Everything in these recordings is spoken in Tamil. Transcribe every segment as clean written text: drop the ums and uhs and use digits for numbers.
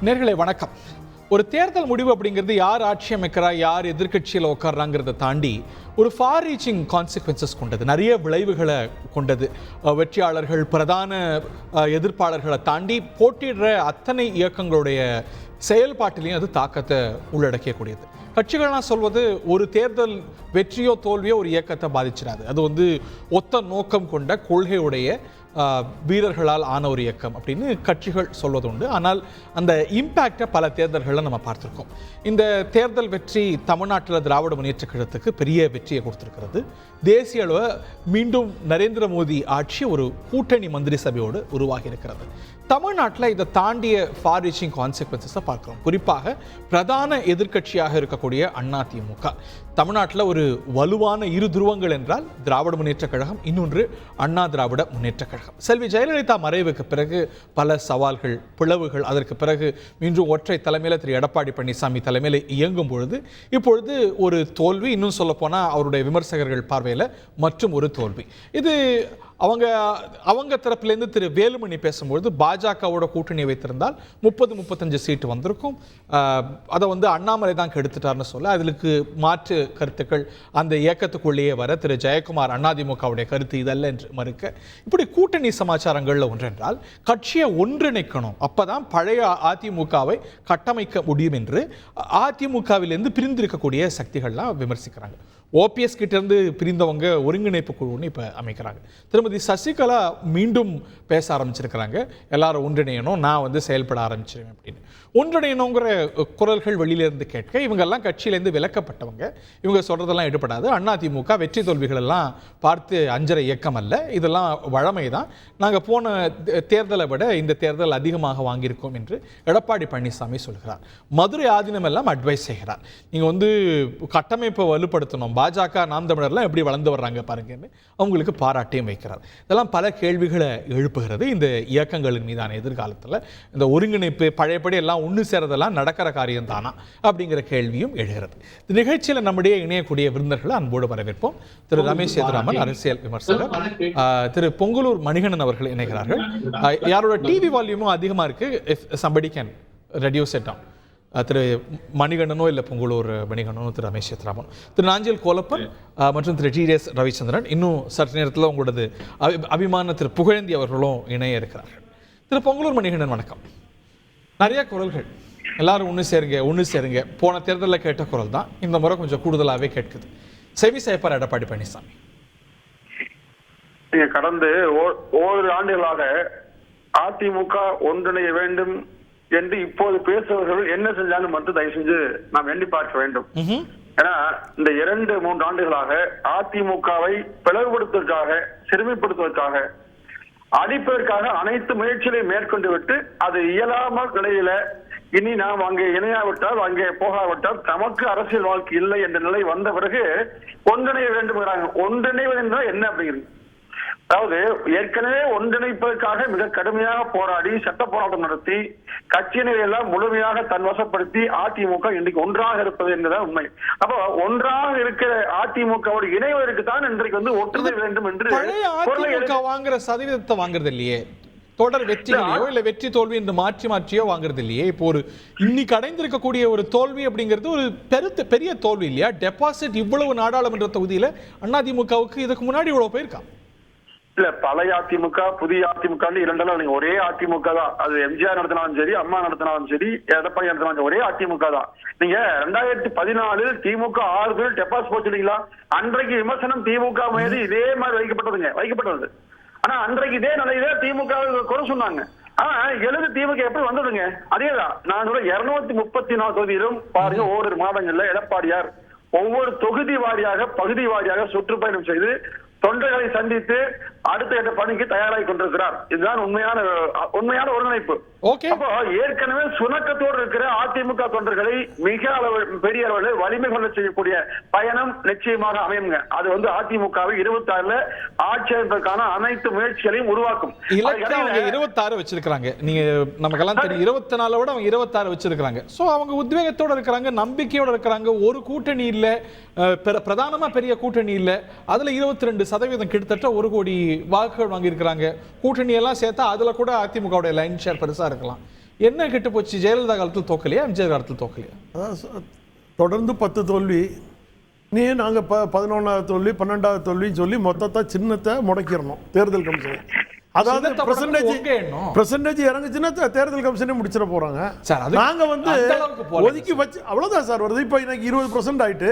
நேயர்களே வணக்கம். ஒரு தேர்தல் முடிவு அப்படிங்கிறது யார் ஆட்சி அமைக்கிறா, யார் எதிர்கட்சியில் உட்கார்றாங்கிறத தாண்டி ஒரு ஃபார் ரீச்சிங் கான்சிக்வன்சஸ் கொண்டது, நிறைய விளைவுகளை கொண்டது. வெற்றியாளர்கள், பிரதான எதிர்ப்பாளர்களை தாண்டி போட்டியிடுற அத்தனை இயக்கங்களுடைய செயல்பாட்டிலையும் அது தாக்கத்தை உள்ளடக்கக்கூடியது. கட்சிகள்லாம் சொல்வது ஒரு தேர்தல் வெற்றியோ தோல்வியோ ஒரு இயக்கத்தை பாதிச்சிடாது, அது ஒத்த நோக்கம் கொண்ட கொள்கையுடைய வீரர்களால் ஆன ஒரு இயக்கம் அப்படின்னு கட்சிகள் சொல்வது உண்டு. ஆனால் அந்த இம்பேக்டை பல தேர்தல்களில் நம்ம பார்த்துருக்கோம். இந்த தேர்தல் வெற்றி தமிழ்நாட்டில் திராவிட முன்னேற்ற கழகத்துக்கு பெரிய வெற்றியை கொடுத்துருக்கிறது. தேசிய அளவில் மீண்டும் நரேந்திர மோடி ஆட்சி ஒரு கூட்டணி மந்திரி சபையோடு உருவாகி இருக்கிறது. தமிழ்நாட்டில் இதை தாண்டிய ஃபார் ரீச்சிங் கான்சிக்வன்சஸை பார்க்குறோம். குறிப்பாக பிரதான எதிர்க்கட்சியாக இருக்கக்கூடிய அதிமுக. தமிழ்நாட்டில் ஒரு வலுவான இரு துருவங்கள் என்றால் திராவிட முன்னேற்ற கழகம், இன்னொன்று அண்ணா திராவிட முன்னேற்ற கழகம். செல்வி ஜெயலலிதா மறைவுக்கு பிறகு பல சவால்கள், பிளவுகள், அதற்கு பிறகு மீண்டும் ஒற்றை தலைமையில் திரு எடப்பாடி பழனிசாமி தலைமையில் இயங்கும் பொழுது இப்பொழுது ஒரு தோல்வி, இன்னும் சொல்லப்போனால் அவருடைய விமர்சகர்கள் பார்வையில் மற்றும் ஒரு தோல்வி. இது அவங்க தரப்புலேருந்து திரு வேலுமணி பேசும்பொழுது பாஜகவோட கூட்டணி வைத்திருந்தால் 30-35 சீட்டு வந்திருக்கும், அதை அண்ணாமலை தான் கெடுத்துட்டார்னு சொல்ல அதுக்கு மாற்று கருத்துக்கள் அந்த இயக்கத்துக்குள்ளேயே வர திரு ஜெயக்குமார் அதிமுகவுடைய கருத்து இதல்ல என்று மறுக்க, இப்படி கூட்டணி சமாச்சாரங்களில் ஒன்றென்றால் கட்சியை ஒன்றிணைக்கணும், அப்பதான் பழைய அதிமுகவை கட்டமைக்க முடியும் என்று அதிமுகவிலிருந்து பிரிந்திருக்கக்கூடிய சக்திகள்லாம் விமர்சிக்கிறாங்க. ஓபிஎஸ் கிட்ட இருந்து பிரிந்தவங்க ஒருங்கிணைப்பு குழுன்னு இப்போ அமைக்கிறாங்க. திருமதி சசிகலா மீண்டும் பேச ஆரம்பிச்சிருக்கிறாங்க, எல்லாரும் ஒன்றிணையணும், நான் செயல்பட ஆரம்பிச்சிருவேன் அப்படின்னு. ஒன்றிணையணுங்கிற குரல்கள் வெளியிலேருந்து கேட்க இவங்கெல்லாம் கட்சியிலேருந்து விலக்கப்பட்டவங்க, இவங்க சொல்கிறதெல்லாம் எடுபடாது, அதிமுக வெற்றி தோல்விகள் எல்லாம் பார்த்து அஞ்சரை இயக்கம் அல்ல, இதெல்லாம் வழமை தான், நாங்கள் போன தேர்தலை விட இந்த தேர்தல் அதிகமாக வாங்கியிருக்கோம் என்று எடப்பாடி பழனிசாமி சொல்கிறார். மதுரை ஆதீனம் எல்லாம் அட்வைஸ் செய்கிறார், நீங்கள் கட்டமைப்பை வலுப்படுத்தணும், பாஜக நாம் தமிழர்லாம் எப்படி வளர்ந்து வர்றாங்க பாருங்கன்னு அவங்களுக்கு பாராட்டியும் வைக்கிறார். இதெல்லாம் பல கேள்விகளை எழுப்புகிறது. இந்த இயக்கங்களின் மீதான எதிர்காலத்தில் இந்த ஒருங்கிணைப்பு பழையபடி எல்லாம் ஒன்று சேரதெல்லாம் நடக்கிற காரியம் தானா அப்படிங்கிற கேள்வியும் எழுகிறது. இந்த நிகழ்ச்சியில் நம்முடைய இணையக்கூடிய விருந்தர்களை அன்போடு வரவேற்போம். திரு ரமேஷ் சேதுராமன், அரசியல் விமர்சகர், திரு பொங்கலூர் மணிகண்டன் அவர்கள் இணைகிறார்கள். யாரோட டிவி வால்யூமும் அதிகமாக இருக்கு, if somebody can reduce it down. திரு மணிகண்டனோ இல்லை பொங்கலூர் மணிகண்டனோ, திரு ரமேஷ் சேதுராமன், திரு நாஞ்சில் கோலப்பன் மற்றும் திரு டிஎஸ் ரவிச்சந்திரன், இன்னும் சற்று நேரத்தில் உங்களது அபிமான திரு புகழேந்தி அவர்களும் இணைய இருக்கிறார்கள். திரு பொங்கலூர் மணிகண்டன் வணக்கம். நிறைய குரல்கள், எல்லாரும் ஒன்று சேருங்க, போன தேர்தலில் கேட்ட குரல் தான் இந்த முறை கொஞ்சம் கூடுதலாகவே கேட்குது. செவி சாய்ப்பார் எடப்பாடி பழனிசாமி. கடந்த ஓரிரு ஆண்டுகளாக அதிமுக ஒன்றிணைய வேண்டும் என்று இப்போது பேசுபவர்கள் என்ன செஞ்சாலும் மட்டும் தயவு செஞ்சு நாம் எண்ணி பார்க்க வேண்டும். ஏன்னா இந்த 2-3 ஆண்டுகளாக அதிமுகவை பிளவுபடுத்துவதற்காக, சிறுமைப்படுத்துவதற்காக, அடிப்பதற்காக அனைத்து முயற்சிகளையும் மேற்கொண்டு விட்டு அது இயலாமல் நிலையில இனி நாம் அங்கே இணையாவிட்டால், அங்கே போகாவிட்டால் நமக்கு அரசியல் வாழ்க்கை இல்லை என்ற நிலை வந்த பிறகு ஒன்றிணைய வேண்டும். ஒன்றிணைவது என்றால் என்ன அப்படிங்கிறது, அதாவது ஏற்கனவே ஒன்றிணைப்பதற்காக மிக கடுமையாக போராடி சட்ட போராட்டம் நடத்தி கட்சியினரை எல்லாம் முழுமையாக தன் வசப்படுத்தி அதிமுக இன்றைக்கு ஒன்றாக இருப்பது என்பதுதான் உண்மை. அப்போ ஒன்றாக இருக்கிற அதிமுகவோடு இணைவதற்கு தான் இன்றைக்கு ஒற்றுமை வேண்டும் என்று வாங்குற சதவீதத்தை வாங்குறது இல்லையே, தொடர் வெற்றியோ இல்ல வெற்றி தோல்வி என்று மாற்றியோ வாங்குறது இல்லையே. இப்போ ஒரு இன்னைக்கு அடைந்திருக்கக்கூடிய ஒரு தோல்வி அப்படிங்கிறது ஒரு பெரிய தோல்வி இல்லையா? டெபாசிட் இவ்வளவு நாடாளுமன்ற தொகுதியில அதிமுகவுக்கு இதுக்கு முன்னாடி இவ்வளவு போயிருக்கா? இல்ல, பழைய அதிமுக புதிய அதிமுக இரண்டெல்லாம் நீங்க ஒரே அதிமுக தான். அது எம்ஜிஆர் நடத்தினாலும் சரி, அம்மா நடத்தினாலும் சரி, எடப்பாடி நடத்தினாலும் ஒரே அதிமுக தான். நீங்க 2014 திமுக 6 பேர் டெபாசிட் போச்சுட்டீங்களா? அன்றைக்கு விமர்சனம் திமுக மீது இதே மாதிரி வைக்கப்பட்டது. ஆனா அன்றைக்கு இதே நிலையில திமுக குறை சொன்னாங்க. ஆனா 70 திமுக எப்படி வந்ததுங்க? அதேதான் நான் 234 தொகுதியிலும் பாருங்க, ஓரிரு மாதங்கள்ல எடப்பாடியார் ஒவ்வொரு தொகுதி வாரியாக, பகுதி வாரியாக சுற்றுப்பயணம் செய்து தொண்டர்களை சந்தித்து அடுத்த கட்ட பணிக்கு தயாராகி கொண்டிருக்கிறார். இதுதான் உண்மையான ஒருங்கிணைப்பு. அப்போ ஏற்கனவே சுணக்கத்தோடு இருக்கிற அதிமுக தொண்டர்களை மிக பெரிய அளவில் வலிமை கொள்ள செய்யக்கூடிய பயணம் நிச்சயமாக அமையுங்க. அது அதிமுகவை 26ல ஆட்சி அமைப்பதற்கான அனைத்து முயற்சிகளையும் உருவாக்கும். 26 வச்சிருக்காங்க, நீங்க நமக்கெல்லாம் தெரியும். 24 விட அவங்க 26 வச்சிருக்காங்க. சோ அவங்க உத்வேகத்தோட இருக்கிறாங்க, நம்பிக்கையோட இருக்கிறாங்க. ஒரு கூட்டணி இல்ல, பிரதானமா பெரிய கூட்டணி இல்ல, அதுல 22% கிட்டத்தட்ட 1 கோடி வாக்குகள் வாங்கி இருக்கிறாங்க. கூட்டணி எல்லாம் சேர்த்தா அதுல கூட அதிமுகவுடைய லைன் ஷேர் பெருசா இருக்கலாம். என்ன கெட்டு போச்சு? ஜெயலலிதா காலத்தில் தோக்கலையா, எம்ஜிஆர் காலத்தில் தோக்கலையா? அதான் தொடர்ந்து 10 தோல்வி, நாங்கள் 11வது தோல்வி 12வது தோல்வின்னு சொல்லி மொத்தத்தை சின்னத்தை முடக்கிடணும் தேர்தல் கமிஷன். அதாவது பெர்சன்டேஜ் இறங்குச்சுன்னா தேர்தல் கமிஷனே முடிச்சிட போறாங்க. நாங்க வந்து ஒதுக்கி வச்சு அவ்வளவுதான் சார் வருது. இப்போ எனக்கு 20% ஆயிட்டு,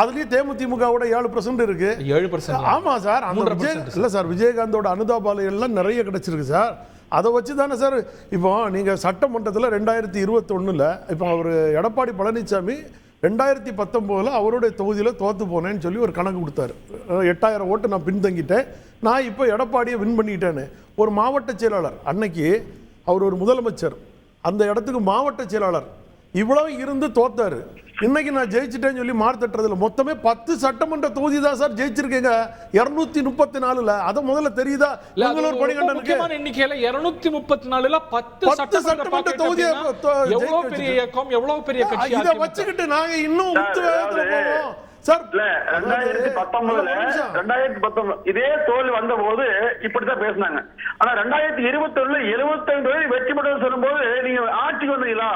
அதுலயும் தேமுதிமுகவோட 7% இருக்கு. 7%? ஆமா சார். அந்த இல்ல சார், விஜயகாந்தோட அனுதாபாலை எல்லாம் நிறைய கிடைச்சிருக்கு சார். அதை வச்சு தானே சார் இப்போ நீங்கள் சட்டமன்றத்தில் 2021 இப்போ அவர் எடப்பாடி பழனிசாமி 2019 அவருடைய தொகுதியில் தோற்று போனேன்னு சொல்லி ஒரு கணக்கு கொடுத்தாரு. 8000 ஓட்டு நான் பின்தங்கிட்டேன், நான் இப்போ எடப்பாடியை வின் பண்ணிட்டேன்னு. ஒரு மாவட்ட செயலாளர், அன்னைக்கு அவர் ஒரு முதலமைச்சர், அந்த இடத்துக்கு மாவட்ட செயலாளர் இவ்வளவு இருந்து தோத்தாரு. இன்னைக்கு நான் ஜெயிச்சிட்டேன்னு சொல்லி மார்த்தட்டுறதுல மொத்தமே 10 சட்டமன்ற தொகுதி தான் சார் ஜெயிச்சிருக்கீங்க 234. அது முதல்ல தெரியுதா? பெங்களூர் பணிகண்டனுக்கு எண்ணிக்கையில 234ல 10 சட்டமன்ற தொகுதி எவ்வளவு பெரிய இயக்கம், எவ்வளவு பெரிய கட்சி. இதை வச்சுக்கிட்டு நாங்க இன்னும் போவோம் சார். 2019 இதே தோல்வி வந்த போது இப்படித்தான் பேசினாங்க. ஆனா 2021 75 வெற்றி பெற்று சொல்லும் போது நீங்க ஆட்சிக்கு வந்தீங்களா?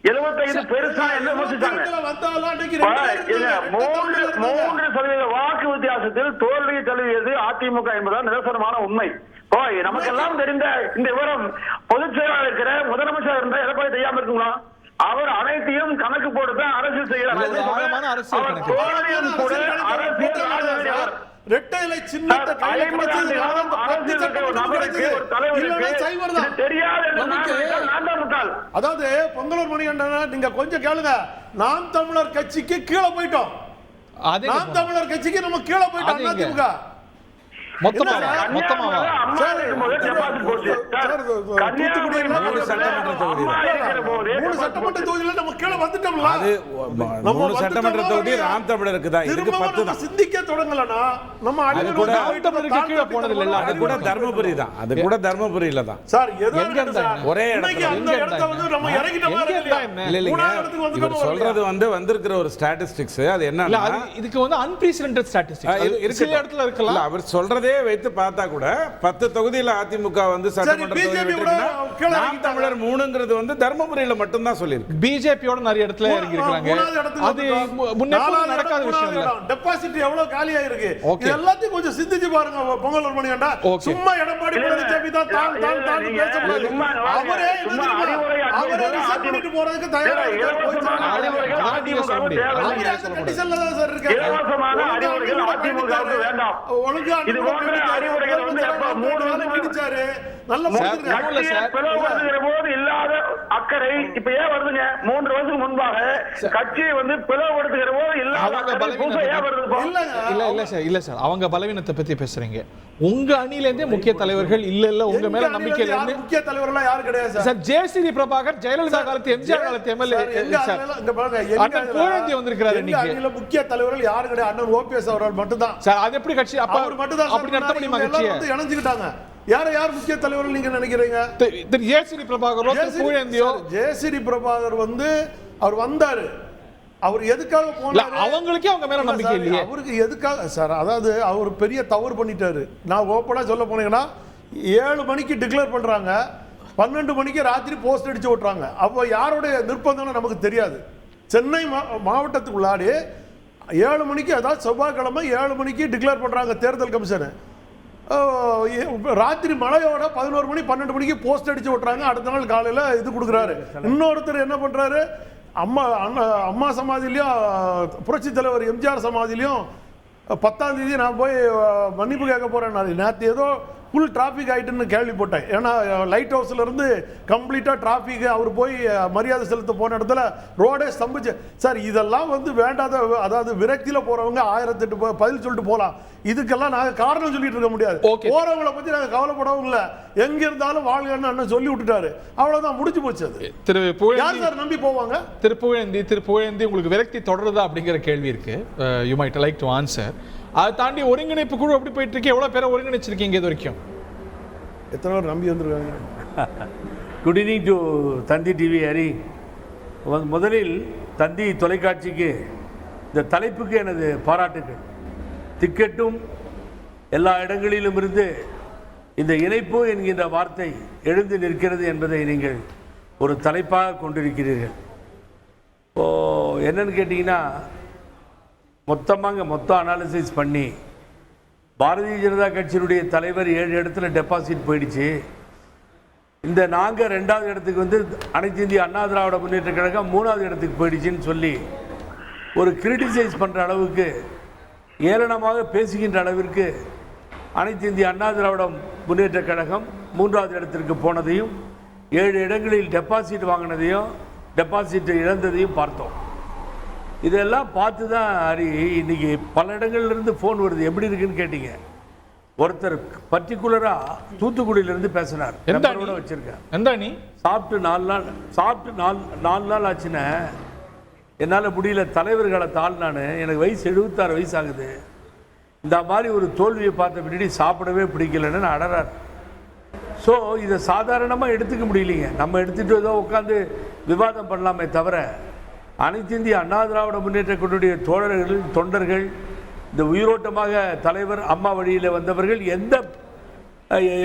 75 பெருசா என்ன முடிச்சாங்க? 3% வாக்கு வித்தியாசத்தில் தோல்வியை தழுவியது அதிமுக என்பதுதான் நிதர்சனமான உண்மை. நமக்கெல்லாம் தெரிந்த இந்த விவரம் பொதுச் செயலாளர் இருக்கிற முதலமைச்சர் இருந்த எடப்பாடி தெரியாம இருக்குங்களா? அவர் அனைத்தையும் கணக்கு போட்டுதான் அரசியல் செய்கிறார். அதாவது பொங்கலூர் மணிகண்டன நீங்க கொஞ்சம் கேளுங்க. நாம் தமிழர் கட்சிக்கு கீழே போயிட்டோம். நாம் தமிழர் கட்சிக்கு நம்ம கீழே போயிட்டோம். அதிமுக சட்டமன்ற தொகுதியில நம்ம கீழே வந்துட்டோம்ல. சட்டமன்ற தொகுதி ராம் தமிழருக்கு தான் இருக்கு. 10 தான். சிந்திக்க தொடங்கலனா நம்ம அது கூட போனது இல்ல. அது கூட தர்மபுரி தான். அது கூட தர்மபுரியில தான் சார். ஒரே இடத்துல வந்து நம்ம இறங்கிட்டோமா இல்ல. இவர் சொல்றது வந்து வந்திருக்கிற ஒரு ஸ்டாட்டிஸ்டிக்ஸ். அது என்ன, இதுக்கு வந்து அன்பிரசிடென்டட் ஸ்டாட்டிஸ்டிக்ஸ் சில இடத்துல இருக்கலாம். அவர் சொல்றதே வைத்து பார்த்தா கூட 10 தொகுதியில அதிமுக வந்து சட்டமன்ற தொகுதி நாம் தமிழர் 3ங்கிறது வந்து தர்மபுரியில மட்டும் தான் சொல்லிருக்கு. பிஜேபியோட நிறைய இடத்துல இறங்கி இருக்காங்க. அது முன்னெப்போதும் நடக்காத விஷயம் இல்ல. டெபாசிட் எவ்வளவு காலியா இருக்கு, இது எல்லாத்தையும் கொஞ்சம் சிந்திச்சு பாருங்க. பொங்கலூர் மணிகண்டா சும்மா எடப்பாடி பழனிசாமி தான் தான் தான் பேசக்கூடாது. அவரே ரிசைன் பண்ணிட்டு போறதுக்கு தயாரா இருக்காரு. ஒழுங்கா அறிவுரைகள் வந்து 3 வந்து பிடிச்சாரு. நல்ல போது இல்லாத அக்கறை இப்ப ஏன் வருதுங்க? 3 வருஷத்துக்கு முன்பாக கட்சியை வந்து பிளவுபடுத்துகிற போது இல்ல சார், அவங்க பலவீனத்தை பத்தி பேசுறீங்க. உங்க அணியில இருந்தே முக்கிய தலைவர்கள் இல்ல உங்க மேல நம்பிக்கை இல்ல. முக்கிய தலைவர்கள் யாரு கிடையாது சார். ஜேசிடி பிரபாகர் ஜெயலலிதா காலத்து எம்ஜிஆர் காலத்து எம்எல்ஏ கோழந்தி வந்திருக்கிறாரு. இன்னைக்கு முக்கிய தலைவர்கள் யாரு கிடையாது. அண்ணன் ஓபிஎஸ் அவர்கள் மட்டும் தான் சார். அது எப்படி கட்சி அப்ப அவர் மட்டும் தான் அப்படி நடத்த முடியுமா? கட்சியை வந்து இணைஞ்சிட்டாங்க. யார் முக்கிய தலைவர்கள் நீங்க நினைக்கிறீங்க? ஜேசிடி பிரபாகரோ கோழந்தியோ? ஜேசிடி பிரபாகர் வந்து அவர் வந்தாரு. அவர் எதுக்காக போனாரு? அவங்களுக்கே அவங்க மேல நம்பிக்கை இல்லையே. அவருக்கு எதுக்காக சார்? அதாவது அவர் பெரிய தவறு பண்ணிட்டாரு. நான் ஓப்பனா சொல்ல போனீங்கன்னா 7 மணிக்கு டிக்ளேர் பண்றாங்க, 12 மணிக்கு ராத்திரி போஸ்ட் அடிச்சு ஓட்டுறாங்க. அப்போ யாருடைய நிர்பந்தம் நமக்கு தெரியாது. சென்னை மாவட்டத்துக்குள்ளாடி 7 மணிக்கு, அதாவது செவ்வாய்க்கிழமை 7 மணிக்கு டிக்ளேர் பண்றாங்க தேர்தல் கமிஷன். ராத்திரி மழையோட 11 மணி 12 மணிக்கு போஸ்ட் அடிச்சு ஓட்டுறாங்க. அடுத்த நாள் காலையில இது கொடுக்குறாரு. இன்னொருத்தர் என்ன பண்றாரு, அம்மா சமாதியிலையும் புரட்சி தலைவர் எம்ஜிஆர் சமாதியிலையும் 10ஆம் தேதி நான் போய் மன்னிப்பு கேட்க போறேன். நேற்று ஏதோ ஃபுல் டிராஃபிக் ஆகிட்டுன்னு கேள்விப்பட்டேன். ஏன்னா லைட் ஹவுஸ்ல இருந்து கம்ப்ளீட்டா டிராஃபிக். அவர் போய் மரியாதை செலுத்த போன இடத்துல ரோடே ஸ்தம்பிச்சு. சார் இதெல்லாம் வந்து வேண்டாத, அதாவது விரக்தியில போறவங்க 1008 பதில் சொல்லிட்டு போலாம். இதுக்கெல்லாம் நாங்க காரணம் சொல்லிட்டு இருக்க முடியாது. போறவங்களை பத்தி நாங்க கவலைப்படவும் இல்லை. எங்க இருந்தாலும் வாழ்கன்னு அண்ணன் சொல்லி விட்டுட்டாரு. அவ்வளவுதான், முடிஞ்சு போச்சு. அது யார் சார் நம்பி போவாங்க? திருப்புகழேந்தி உங்களுக்கு விரக்தி தொடருதா அப்படிங்கிற கேள்வி இருக்கு. You might like to answer. அதை தாண்டி ஒருங்கிணைப்பு குழு எப்படி போயிட்டு இருக்கு? எவ்வளவு பேரை ஒருங்கிணைச்சிருக்கீங்க இது வரைக்கும்? எத்தனை பேர் நம்பி வந்திருக்காங்க? Good evening to Thanthi TV Hari. முதலில் தந்தி தொலைக்காட்சிக்கு இந்த தலைப்புக்கு எனது பாராட்டுகள். திக்கெட்டும் எல்லா இடங்களிலும் இருந்து இந்த இணைப்பு என்கின்ற வார்த்தை எழுந்து நிற்கிறது என்பதை நீங்கள் ஒரு தலைப்பாக கொண்டிருக்கிறீர்கள். இப்போது என்னன்னு கேட்டிங்கன்னா, மொத்தம் அனாலிசிஸ் பண்ணி பாரதிய ஜனதா கட்சியினுடைய தலைவர் 7 இடத்துல டெபாசிட் போயிடுச்சு. இந்த நாங்கள் 2வது இடத்துக்கு வந்து அனைத்து இந்திய அண்ணா திராவிட முன்னேற்ற கழகம் 3வது இடத்துக்கு போயிடுச்சுன்னு சொல்லி ஒரு கிரிட்டிசைஸ் பண்ணுற அளவுக்கு, ஏளனமாக பேசுகின்ற அளவிற்கு அனைத்து இந்திய அண்ணா திராவிட முன்னேற்ற கழகம் 3வது இடத்திற்கு போனதையும் 7 இடங்களில் டெபாசிட் வாங்கினதையும் டெபாசிட் இழந்ததையும் பார்த்தோம். இதெல்லாம் பார்த்து தான் ஹரி இன்னைக்கு பல இடங்கள்லேருந்து ஃபோன் வருது. எப்படி இருக்குன்னு கேட்டீங்க. ஒருத்தர் பர்டிகுலராக தூத்துக்குடியிலேருந்து பேசினார். நம்பரோட வச்சுருக்கேன். சாப்பிட்டு 4 நாள் ஆச்சுன்னா என்னால் முடியல, தலைவர்களை தாழ்னான்னு, எனக்கு வயசு 76 வயசு ஆகுது, இந்த மாதிரி ஒரு தோல்வியை பார்த்த பின்னாடி சாப்பிடவே பிடிக்கலன்னு அடறார். ஸோ இதை சாதாரணமாக எடுத்துக்க முடியலைங்க. நம்ம எடுத்துகிட்டு ஏதோ உட்காந்து விவாதம் பண்ணலாமே தவிர, அனைத்து இந்திய அண்ணா திராவிட முன்னேற்ற கழகத்துடைய தோழர்கள், தொண்டர்கள், இந்த உயிரோட்டமாக தலைவர் அம்மா வழியில் வந்தவர்கள்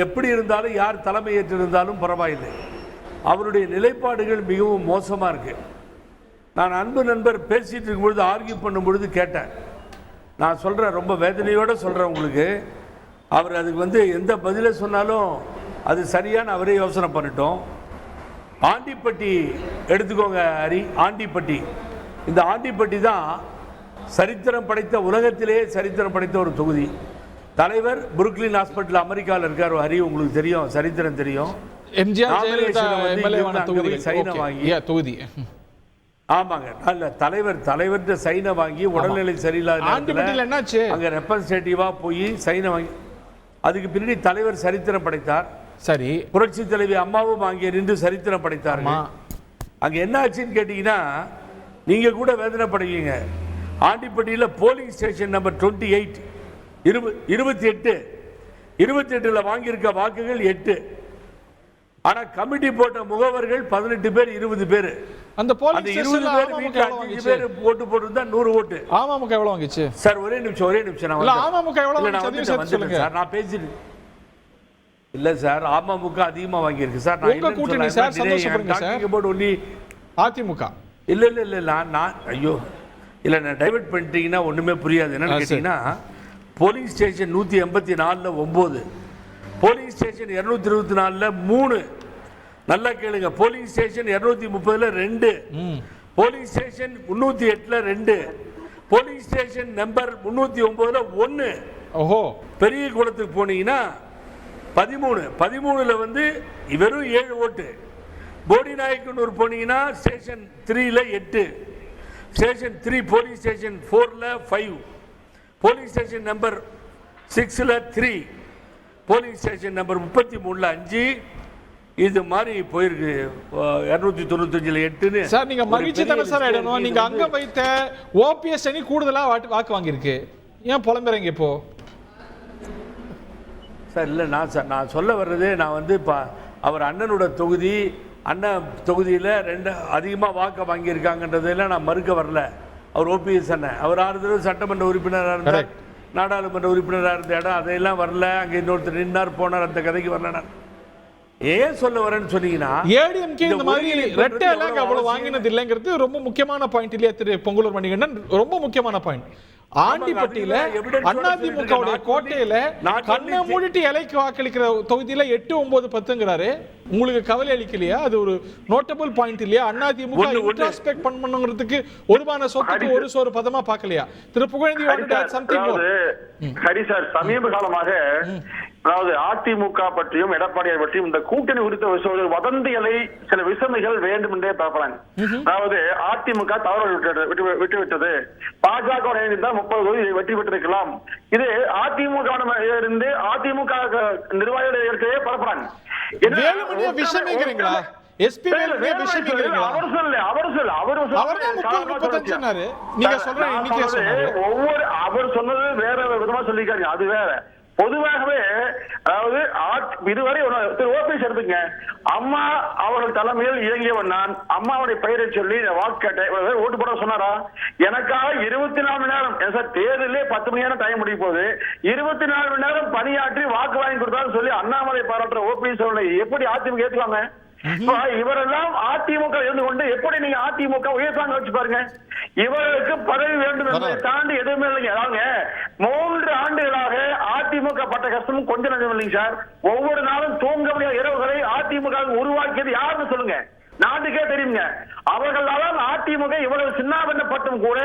எப்படி இருந்தாலும், யார் தலைமை ஏற்றிருந்தாலும் பரவாயில்லை, அவருடைய நிலைப்பாடுகள் மிகவும் மோசமாக இருக்கு. நான் அன்பு நண்பர் பேசிகிட்டு இருக்கும்பொழுது, ஆர்கியூ பண்ணும்பொழுது கேட்டேன். நான் சொல்கிறேன், ரொம்ப வேதனையோடு சொல்கிறேன் உங்களுக்கு. அவர் அதுக்கு வந்து எந்த பதிலை சொன்னாலும் அது சரியான அவரே யோசனை பண்ணிட்டோம். ஆண்டிப்பட்டி எடுத்துக்கோங்க ஹரி. ஆண்டிப்பட்டி, இந்த ஆண்டிப்பட்டி தான் சரித்திரம் படைத்த, உலகத்திலேயே சரித்திரம் படைத்த ஒரு தொகுதி. தலைவர் புருக்லின் ஹாஸ்பிட்டல் அமெரிக்காவில் இருக்கார் ஹரி, உங்களுக்கு தெரியும், சரித்திரம் தெரியும். சைனை வாங்கி, ஆமாங்க, அல்ல தலைவர்கிட்ட சைனை வாங்கி உடல்நிலை சரியில்லாத அங்க ரெப்ரசன்டேட்டிவா போய் சைனை வாங்கி, அதுக்கு பின்னாடி தலைவர் சரித்திரம் படைத்தார். சரி, புரட்சி தலைவி அம்மாவும் அங்கே நின்று சரித்திரம் படைத்தார்கள். அங்க என்ன ஆச்சுன்னு கேட்டீங்கன்னா, நீங்க கூட வேதனைப்படுவீங்க. ஆண்டிப்பட்டியில் போலிங் ஸ்டேஷன் நம்பர் 28 28 வாங்கியிருக்க வாக்குகள் 8. ஆனா கமிட்டி போட்ட முகவர்கள் 18 பேர், 20 பேர். அந்த 20 பேர் வீட்டுல 5 பேர் ஓட்டு போட்டுருந்தா 100 ஓட்டு. அமமுக எவ்வளவு வாங்கிச்சு சார்? ஒரே நிமிஷம் நான் அமமுக எவ்வளவு சொல்லுங்க சார், நான் பேசிட்டு இல்ல சார். அமமுக அதிகமா வாங்கி இருக்கு சார். உங்க கூட்டணி சார், சந்தோஷப்படுங்க சார். ஒன்லி அதிமுக இல்ல நான் ஐயோ இல்ல, நான் டைவர்ட் பண்ணிட்டீங்கன்னா ஒண்ணுமே புரியாது. என்னன்னு கேட்டீங்கன்னா, போலிங் ஸ்டேஷன் 184ல 9, போலிங் ஸ்டேஷன் 224ல 3. நல்லா கேளுங்க. போலிங் ஸ்டேஷன் 230ல 2, போலிங் ஸ்டேஷன் 308ல 2, போலிங் ஸ்டேஷன் நம்பர் 309ல 1. ஓஹோ, பெரிய குளத்துக்கு போனீங்கன்னா 13ல வந்து வெறும் 7 ஓட்டு. போடி நாயக்கனூர் போனீங்கன்னா ஸ்டேஷன் 3ல 8, ஸ்டேஷன் 3 போலிங் ஸ்டேஷன் 4ல 5, போலிங் ஸ்டேஷன் நம்பர் 6ல 3, போலிங் ஸ்டேஷன் நம்பர் 33ல 5. இது மாதிரி போயிருக்கு. 295ல 8. சார், நீங்க மகிழ்ச்சி தானே சார் ஆயிடணும். நீங்க அங்க வைத்த ஓபிஎஸ் அணி கூடுதலா வாக்கு வாங்கியிருக்கு. ஏன் புலம்புறீங்க இப்போ சார்? இல்லை நான் சொல்ல வர்றது, நான் வந்து அவர் அண்ணனோட தொகுதி, அண்ணன் தொகுதியில் 2 அதிகமாக வாக்கு வாங்கியிருக்காங்கன்றதெல்லாம் நான் மறுக்க வரல. அவர் ஓபிஎஸ் அண்ணன், அவர் 6 தடவை சட்டமன்ற உறுப்பினராக இருந்தார், நாடாளுமன்ற உறுப்பினராக இருந்த இடம், அதையெல்லாம் வரல. அங்கே இன்னொருத்தர் நின்னார் போனார், அந்த கதைக்கு வரல. நான் ஏன் சொல்ல வரேன்னு சொன்னீங்கன்னா, ஏடிஎம்கே இந்த மாதிரி ரெட்டை இலக்கு அவ்வளவு வாங்கினது இல்லைங்கிறது ரொம்ப முக்கியமான பாயிண்ட் இல்லையா திரு பொங்கலூர் மணிகண்டன்? ரொம்ப முக்கியமான பாயிண்ட். ஆண்டிப்பட்டியில அதிமுக கோட்டையில கண்ணை மூடிட்டு இலைக்கு வாக்களிக்கிற தொகுதியில 8, 9, 10ங்கிறாரு. உங்களுக்கு கவலை அளிக்கலையா? அது ஒரு நோட்டபிள் பாயிண்ட் இல்லையா? அதிமுக இன்ட்ராஸ்பெக்ட் பண்ணணுங்கிறதுக்கு ஒருபான சொத்துக்கு ஒரு சோறு பதமா பார்க்கலையா? திரு புகழேந்தி சம்திங் ஹரி சார், சமீப காலமாக அதாவது அதிமுக பற்றியும் எடப்பாடியை பற்றியும் இந்த கூட்டணி குறித்த வதந்திகளை, சில விசமைகள் வேண்டும் என்றே பார்ப்பாங்க. அதாவது அதிமுக தவறு விட்டுவிட்டது, பாஜக இணைந்தால் 30 வெற்றி பெற்றிருக்கலாம். இது அதிமுக இருந்து அதிமுக நிர்வாகிகளே பரப்புறாங்க. அவர் சொன்னது வேற விதமா சொல்லிக்காங்க, அது வேற. பொதுவாகவே அதாவது இதுவரை ஓபிஎஸ் எடுத்துங்க, அம்மா அவர்கள் தலைமையில் இயங்கியவன் நான். அம்மாவுடைய பெயரை சொல்லி வாக்கு கேட்டேன், ஓட்டு போட சொன்னாரா? எனக்காக 24 மணி நேரம், தேர்தலே 10 மணி நேரம் டைம் முடிய போகுது, 24 மணி நேரம் பணியாற்றி வாக்கு வாங்கி கொடுத்தாலும் சொல்லி அண்ணாமலை பாராட்டுற ஓபிஎஸ் எப்படி அதிமுக ஏற்றுவாங்க? இவரெல்லாம் அதிமுக இருந்து கொண்டு எப்படி நீங்க அதிமுக உயர்த்தாங்க வச்சு பாருங்க. இவருக்கு பதவி வேண்டும் என்பதை தாண்டி எதுவுமே இல்லைங்க. அதாவது 3 ஆண்டுகளாக அதிமுக பட்ட கஷ்டமும் கொஞ்சம் நஞ்சம் இல்லைங்க சார். ஒவ்வொரு நாளும் தூங்க முடியாத இரவுகளை அதிமுக உருவாக்கியது யாருன்னு சொல்லுங்க. நாட்டுக்கே தெரியுங்க. அவர்களால் அதிமுக இவ்வளவு சின்னாபின்னப்பட்டும் கூட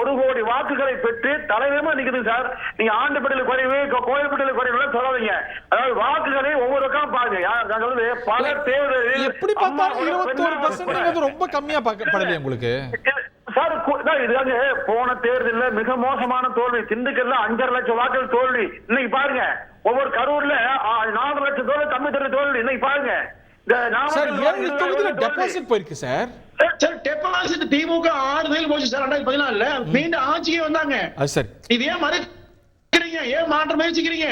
1 கோடி வாக்குகளை பெற்று தலைவரமா நிக்குது சார். நீங்க ஆண்டுபட்டியல் குறைவு கோயில்பட்டியல் குறைவு சொல்லாதீங்க. அதாவது வாக்குகளை ஒவ்வொரு பக்கம் பாருங்க. பல தேர்தல் எப்படி பார்த்தாலும் 21% ரொம்ப கம்மியா படலையா உங்களுக்கு சார்? இதுதாங்க போன தேர்தலில் மிக மோசமான தோல்வி. திண்டுக்கல்ல 5.5 லட்சம் வாக்குகள் தோல்வி. இன்னைக்கு பாருங்க ஒவ்வொரு கரூர்ல 4 லட்சம் தோல்வி, தமிழ் தோல்வி. இன்னைக்கு பாருங்க போயிருக்கு சார். திமுக 6 தேர்தல் போச்சு சார். 2014 மீண்டும் ஆட்சிக்கு வந்தாங்க. இது ஏன் மறுக்கிறீங்க? ஏன் மாற்ற முயற்சிக்கிறீங்க?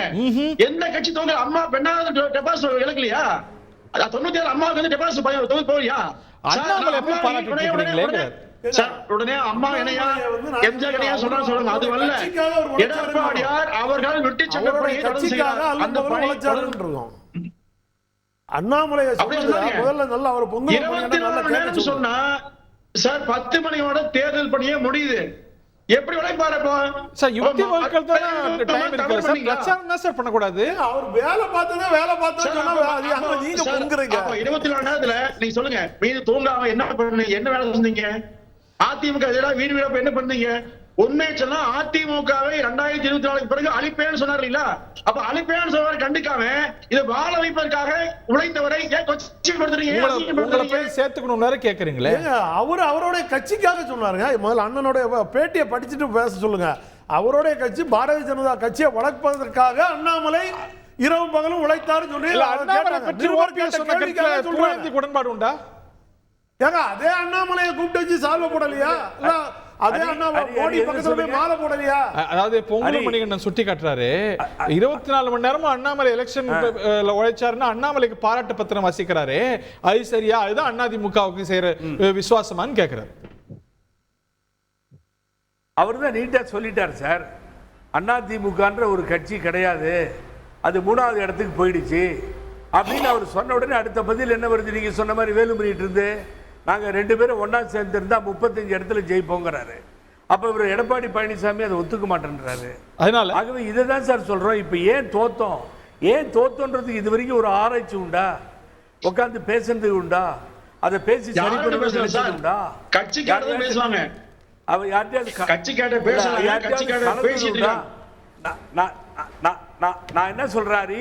எந்த கட்சி தோல்வி? அம்மா பெண்ணாவது டெபாசிட் இழக்கலையா? 97 அம்மாவுக்கு வந்து டெபாசிட் தோல்வி போறியா? உடனே அம்மா இணையா எம்ஜிஆர் இணையா சொல்றாங்க. அது வரல. எடப்பாடியார் அவர்கள் விட்டு சென்ற பணியை தொடர்ந்து செய்கிறார். அந்த பணி தொடர்ந்து இருக்கும். அண்ணாமலையை முதல்ல நல்லா அவர் பொங்கல் 24 மணி நேரம் சொன்னா சார் 10 மணியோட தேர்தல் பணியே முடியுது. எப்படி உழைப்பாரு சார்? யுக்தி வகுக்கள் தான டைம் இருக்கு சார். பிரச்சாரம் தான் சார் பண்ண கூடாது. அவர் வேலை பார்த்ததே சொன்னா நீங்க பொங்குறீங்க. 24 நேரத்துல நீங்க சொல்லுங்க. மீது தூங்காம என்ன பண்ணீங்க? என்ன வேலை செஞ்சீங்க? அதிமுக வீடு வீடா என்ன பண்ணீங்க? உண்மையை சொன்னா அதிமுகவை 2024 பிறகு அழிப்பேன்னு சொன்னார் இல்ல? அப்ப அழிப்பேன்னு சொன்னவரை கண்டிக்காம இதை வாழ வைப்பதற்காக உழைத்தவரை சேர்த்துக்கணும் கேக்குறீங்களே. அவருடைய கட்சிக்காக சொன்னாருங்க. முதல்ல அண்ணனுடைய பேட்டியை படிச்சுட்டு பேச சொல்லுங்க. அவருடைய கட்சி பாரதிய ஜனதா கட்சியை வளர்ப்பதற்காக அண்ணாமலை இரவு பகலும் உழைத்தாரு சொல்லி உடன்பாடு உண்டா? அதே அண்ணாமலையை கூப்பிட்டு வச்சு சால்வ போடலையா? அதே மோடி பக்கத்துல போய் மாலை போடலையா? அதாவது பொங்கல் மணிகண்டன் சுட்டி காட்டுறாரு 24 மணி நேரமும் அண்ணாமலை எலெக்ஷன் உழைச்சாருன்னா அண்ணாமலைக்கு பாராட்டு பத்திரம் வசிக்கிறாரு. அது சரியா? அதுதான் அதிமுகவுக்கு செய்யற விசுவாசமான்னு கேக்குறாரு. அவர் தான் நீட்டா சொல்லிட்டார் சார். அதிமுகன்ற ஒரு கட்சி கிடையாது, அது 3வது இடத்துக்கு போயிடுச்சு அப்படின்னு அவர் சொன்ன உடனே அடுத்த பதில் என்ன வருது? நீங்க சொன்ன மாதிரி வேலுமணிட்டு இருந்து நாங்க 2 பேரும் ஒன்னா சேர்ந்திருந்தா 35 இடத்துல ஜெயிப்போங்கிறாரு. அப்ப இவர் எடப்பாடி பழனிசாமி அதை ஒத்துக்க மாட்டேன்றாரு. அதனால ஆகவே இதை தான் சார் சொல்றோம். இப்ப ஏன் தோத்தோன்றதுக்கு இது வரைக்கும் ஒரு ஆராய்ச்சி உண்டா? உட்கார்ந்து பேசுறது உண்டா? அதை பேசி சரி பண்ணுறது உண்டா? கட்சிக்காரங்க பேசுவாங்க. அவ யார்கிட்டயாவது கட்சிக்காரங்க பேசுறாங்க. கட்சிக்காரங்க பேசிட்டு நான் என்ன சொல்றாரு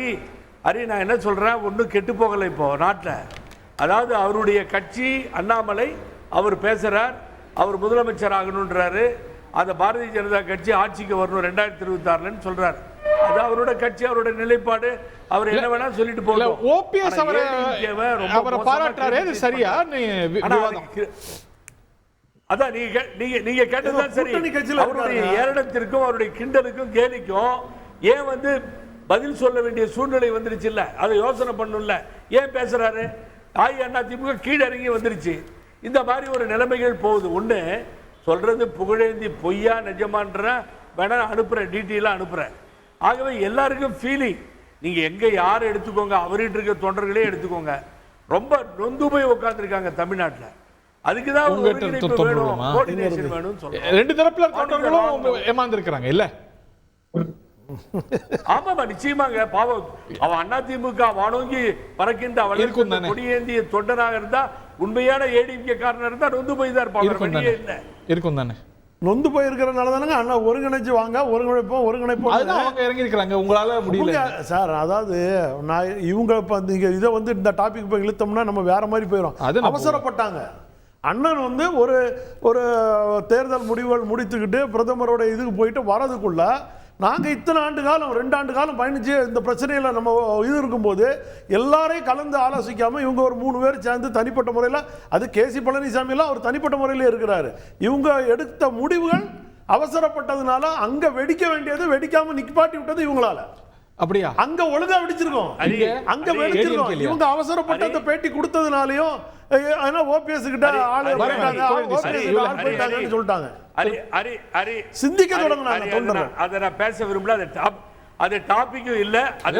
நான் என்ன சொல்றேன், ஒன்றும் கெட்டு போகலை இப்போ நாட்டில். அதாவது அவருடைய கட்சி அண்ணாமலை அவர் பேசுறார், அவர் முதலமைச்சர் ஆகணுன்றாரு. அந்த பாரதிய ஜனதா கட்சி ஆட்சிக்கு வரணும் 2026 சொல்றாரு. அது அவரோட கட்சி, அவரோட நிலைப்பாடு. அவர் என்ன வேணா சொல்லிட்டு போகலாம். ஓபிஎஸ் அவரை பாராட்டுறாரு, அது சரியா? அதான் நீங்க கேட்டதுதான் சரி. அவருடைய ஏளனத்திற்கும் அவருடைய கிண்டலுக்கும் கேலிக்கும் ஏன் வந்து பதில் சொல்ல வேண்டிய சூழ்நிலை வந்துருச்சு இல்ல? அதை யோசனை பண்ணும்ல. ஏன் பேசுறாரு? அதிமுக கீழறங்கி வந்துருச்சு. இந்த மாதிரி ஒரு நிலைமைகள் போகுது. ஒண்ணு சொல்றது புகழேந்தி பொய்யா நிஜமான்ற வேணா அனுப்புறேன், டீட்டெயிலா அனுப்புறேன். ஆகவே எல்லாருக்கும் ஃபீலிங். நீங்க எங்க யாரை எடுத்துக்கோங்க, அவர்கிட்ட இருக்க தொண்டர்களே எடுத்துக்கோங்க, ரொம்ப நொந்து போய் உட்கார்ந்துருக்காங்க தமிழ்நாட்டில். அதுக்குதான் ஒருங்கிணைப்பு வேணும், கோஆர்டினேஷன் வேணும்னு சொல்றேன். 2 தரப்புல தொண்டர்களும் ஏமாந்துருக்காங்க இல்ல? ஆமாமா, நிச்சயமாங்க. பாவம், அவன் அதிமுக வானோங்கி பறக்கின்ற அவளுக்கு கொடியேந்திய தொண்டனாக இருந்தா, உண்மையான ஏடிஎம்கே காரணம் இருந்தா நொந்து போய் தான் இருக்கும் தானே. நொந்து போயிருக்கிறனால தானே அண்ணா ஒருங்கிணைச்சு வாங்க, ஒருங்கிணைப்போம் அதுதான் அவங்க இறங்கி இருக்கிறாங்க. உங்களால முடியல சார். அதாவது நான் இவங்க இப்போ நீங்க இதை வந்து இந்த டாபிக் போய் இழுத்தோம்னா நம்ம வேற மாதிரி போயிடும். அவசரப்பட்டாங்க. அண்ணன் வந்து ஒரு தேர்தல் முடிவுகள் முடித்துக்கிட்டு பிரதமரோட இதுக்கு போயிட்டு வரதுக்குள்ள நாங்கள் இத்தனை ஆண்டு காலம் 2 ஆண்டு காலம் பயணிச்சு இந்த பிரச்சனையில் நம்ம இது இருக்கும்போது எல்லாரையும் கலந்து ஆலோசிக்காமல் இவங்க ஒரு 3 பேர் சேர்ந்து தனிப்பட்ட முறையில், அது கேசி பழனிசாமியெல்லாம் அவர் தனிப்பட்ட முறையில் இருக்கிறாரு, இவங்க எடுத்த முடிவுகள் அவசரப்பட்டதுனால அங்கே வெடிக்க வேண்டியது வெடிக்காமல் நிப்பாட்டி விட்டது இவங்களால. அப்படியா? அங்க ஒழுங்கா வெடிச்சிருக்கோம், அங்க வெடிச்சிருக்கோம். இவங்க அவசரப்பட்ட அந்த பேட்டி கொடுத்ததுனாலயும் ஓபிஎஸ் கிட்ட ஆளு சொல்லிட்டாங்க. சிந்திக்க தொடங்கினாங்க. அதை நான் பேச விரும்பல. அது டாபிக்கும் இல்ல. அது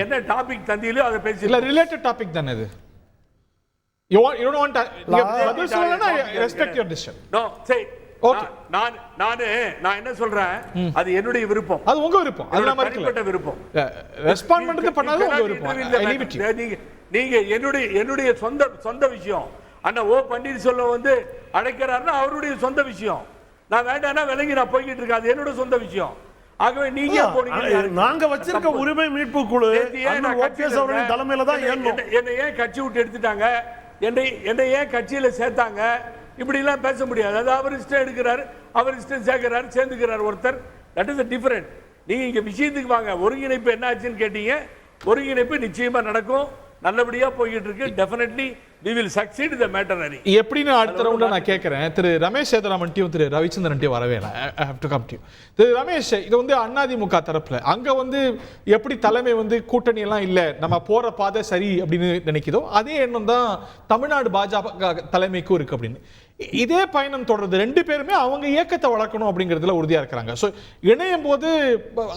என்ன டாபிக் தந்தியிலோ அதை பேசி இல்ல. ரிலேட்டட் டாபிக் தானே இது. You don't want பதில் சொல்லணும்னா respect your decision. நோ சரி Okay. நான் என்ன சொல்றேன், அது என்னுடைய விருப்பம், அது உங்க விருப்பம், அது நான் தனிப்பட்ட விருப்பம். ரெஸ்பாண்ட் பண்றது பண்ணாலும் உங்க விருப்பம். நீங்க என்னுடைய சொந்த விஷயம். அண்ணா ஓ பன்னீர்செல்வம் வந்து அழைக்கிறாருன்னா அவருடைய சொந்த விஷயம். நான் வேண்டாம்னா விலகி நான் போய்கிட்டு இருக்கேன், அது என்னோட சொந்த விஷயம். ஆகவே நீங்க நாங்க வச்சிருக்க உரிமை மீட்பு குழு ஓபிஎஸ் அவர்களின் தலைமையில தான் என்னை ஏன் கட்சி விட்டு எடுத்துட்டாங்க, என்னை ஏன் கட்சியில சேர்த்தாங்க, இப்படி எல்லாம் பேச முடியாது. அது அவர் இஷ்டம் எடுக்கிறாரு, அவர் இஷ்டம் சேர்க்கிறாரு, சேர்ந்துக்கிறார் ஒருத்தர். That is different. நீங்க இங்க விஷயத்துக்கு வாங்க. ஒருங்கிணைப்பு என்ன ஆச்சுன்னு கேட்டீங்க. ஒருங்கிணைப்பு நிச்சயமா நடக்கும், நல்லபடியா போயிட்டு இருக்கு. Definitely we will succeed the matter. எப்படின்னு அடுத்த ரவுண்ட்ல நான் கேட்கிறேன். திரு ரமேஷ் சேதுராமன்ட்டியும் திரு ரவிச்சந்திரன்ட்டியும் வரவே இல்லை. I have to come to you. திரு ரமேஷ், இது வந்து அதிமுக தரப்புல அங்க வந்து எப்படி தலைமை வந்து கூட்டணி எல்லாம் இல்ல, நம்ம போற பாதை சரி அப்படின்னு நினைக்குதோ அதே எண்ணம் தான் தமிழ்நாடு பாஜக தலைமைக்கும் இருக்கு அப்படின்னு. இதே பயணம் தொடர்ந்து ரெண்டு பேருமே அவங்க இயக்கத்தை வளர்க்கணும் அப்படிங்கிறதுல உறுதியா இருக்கிறாங்க. ஸோ இணையும் போது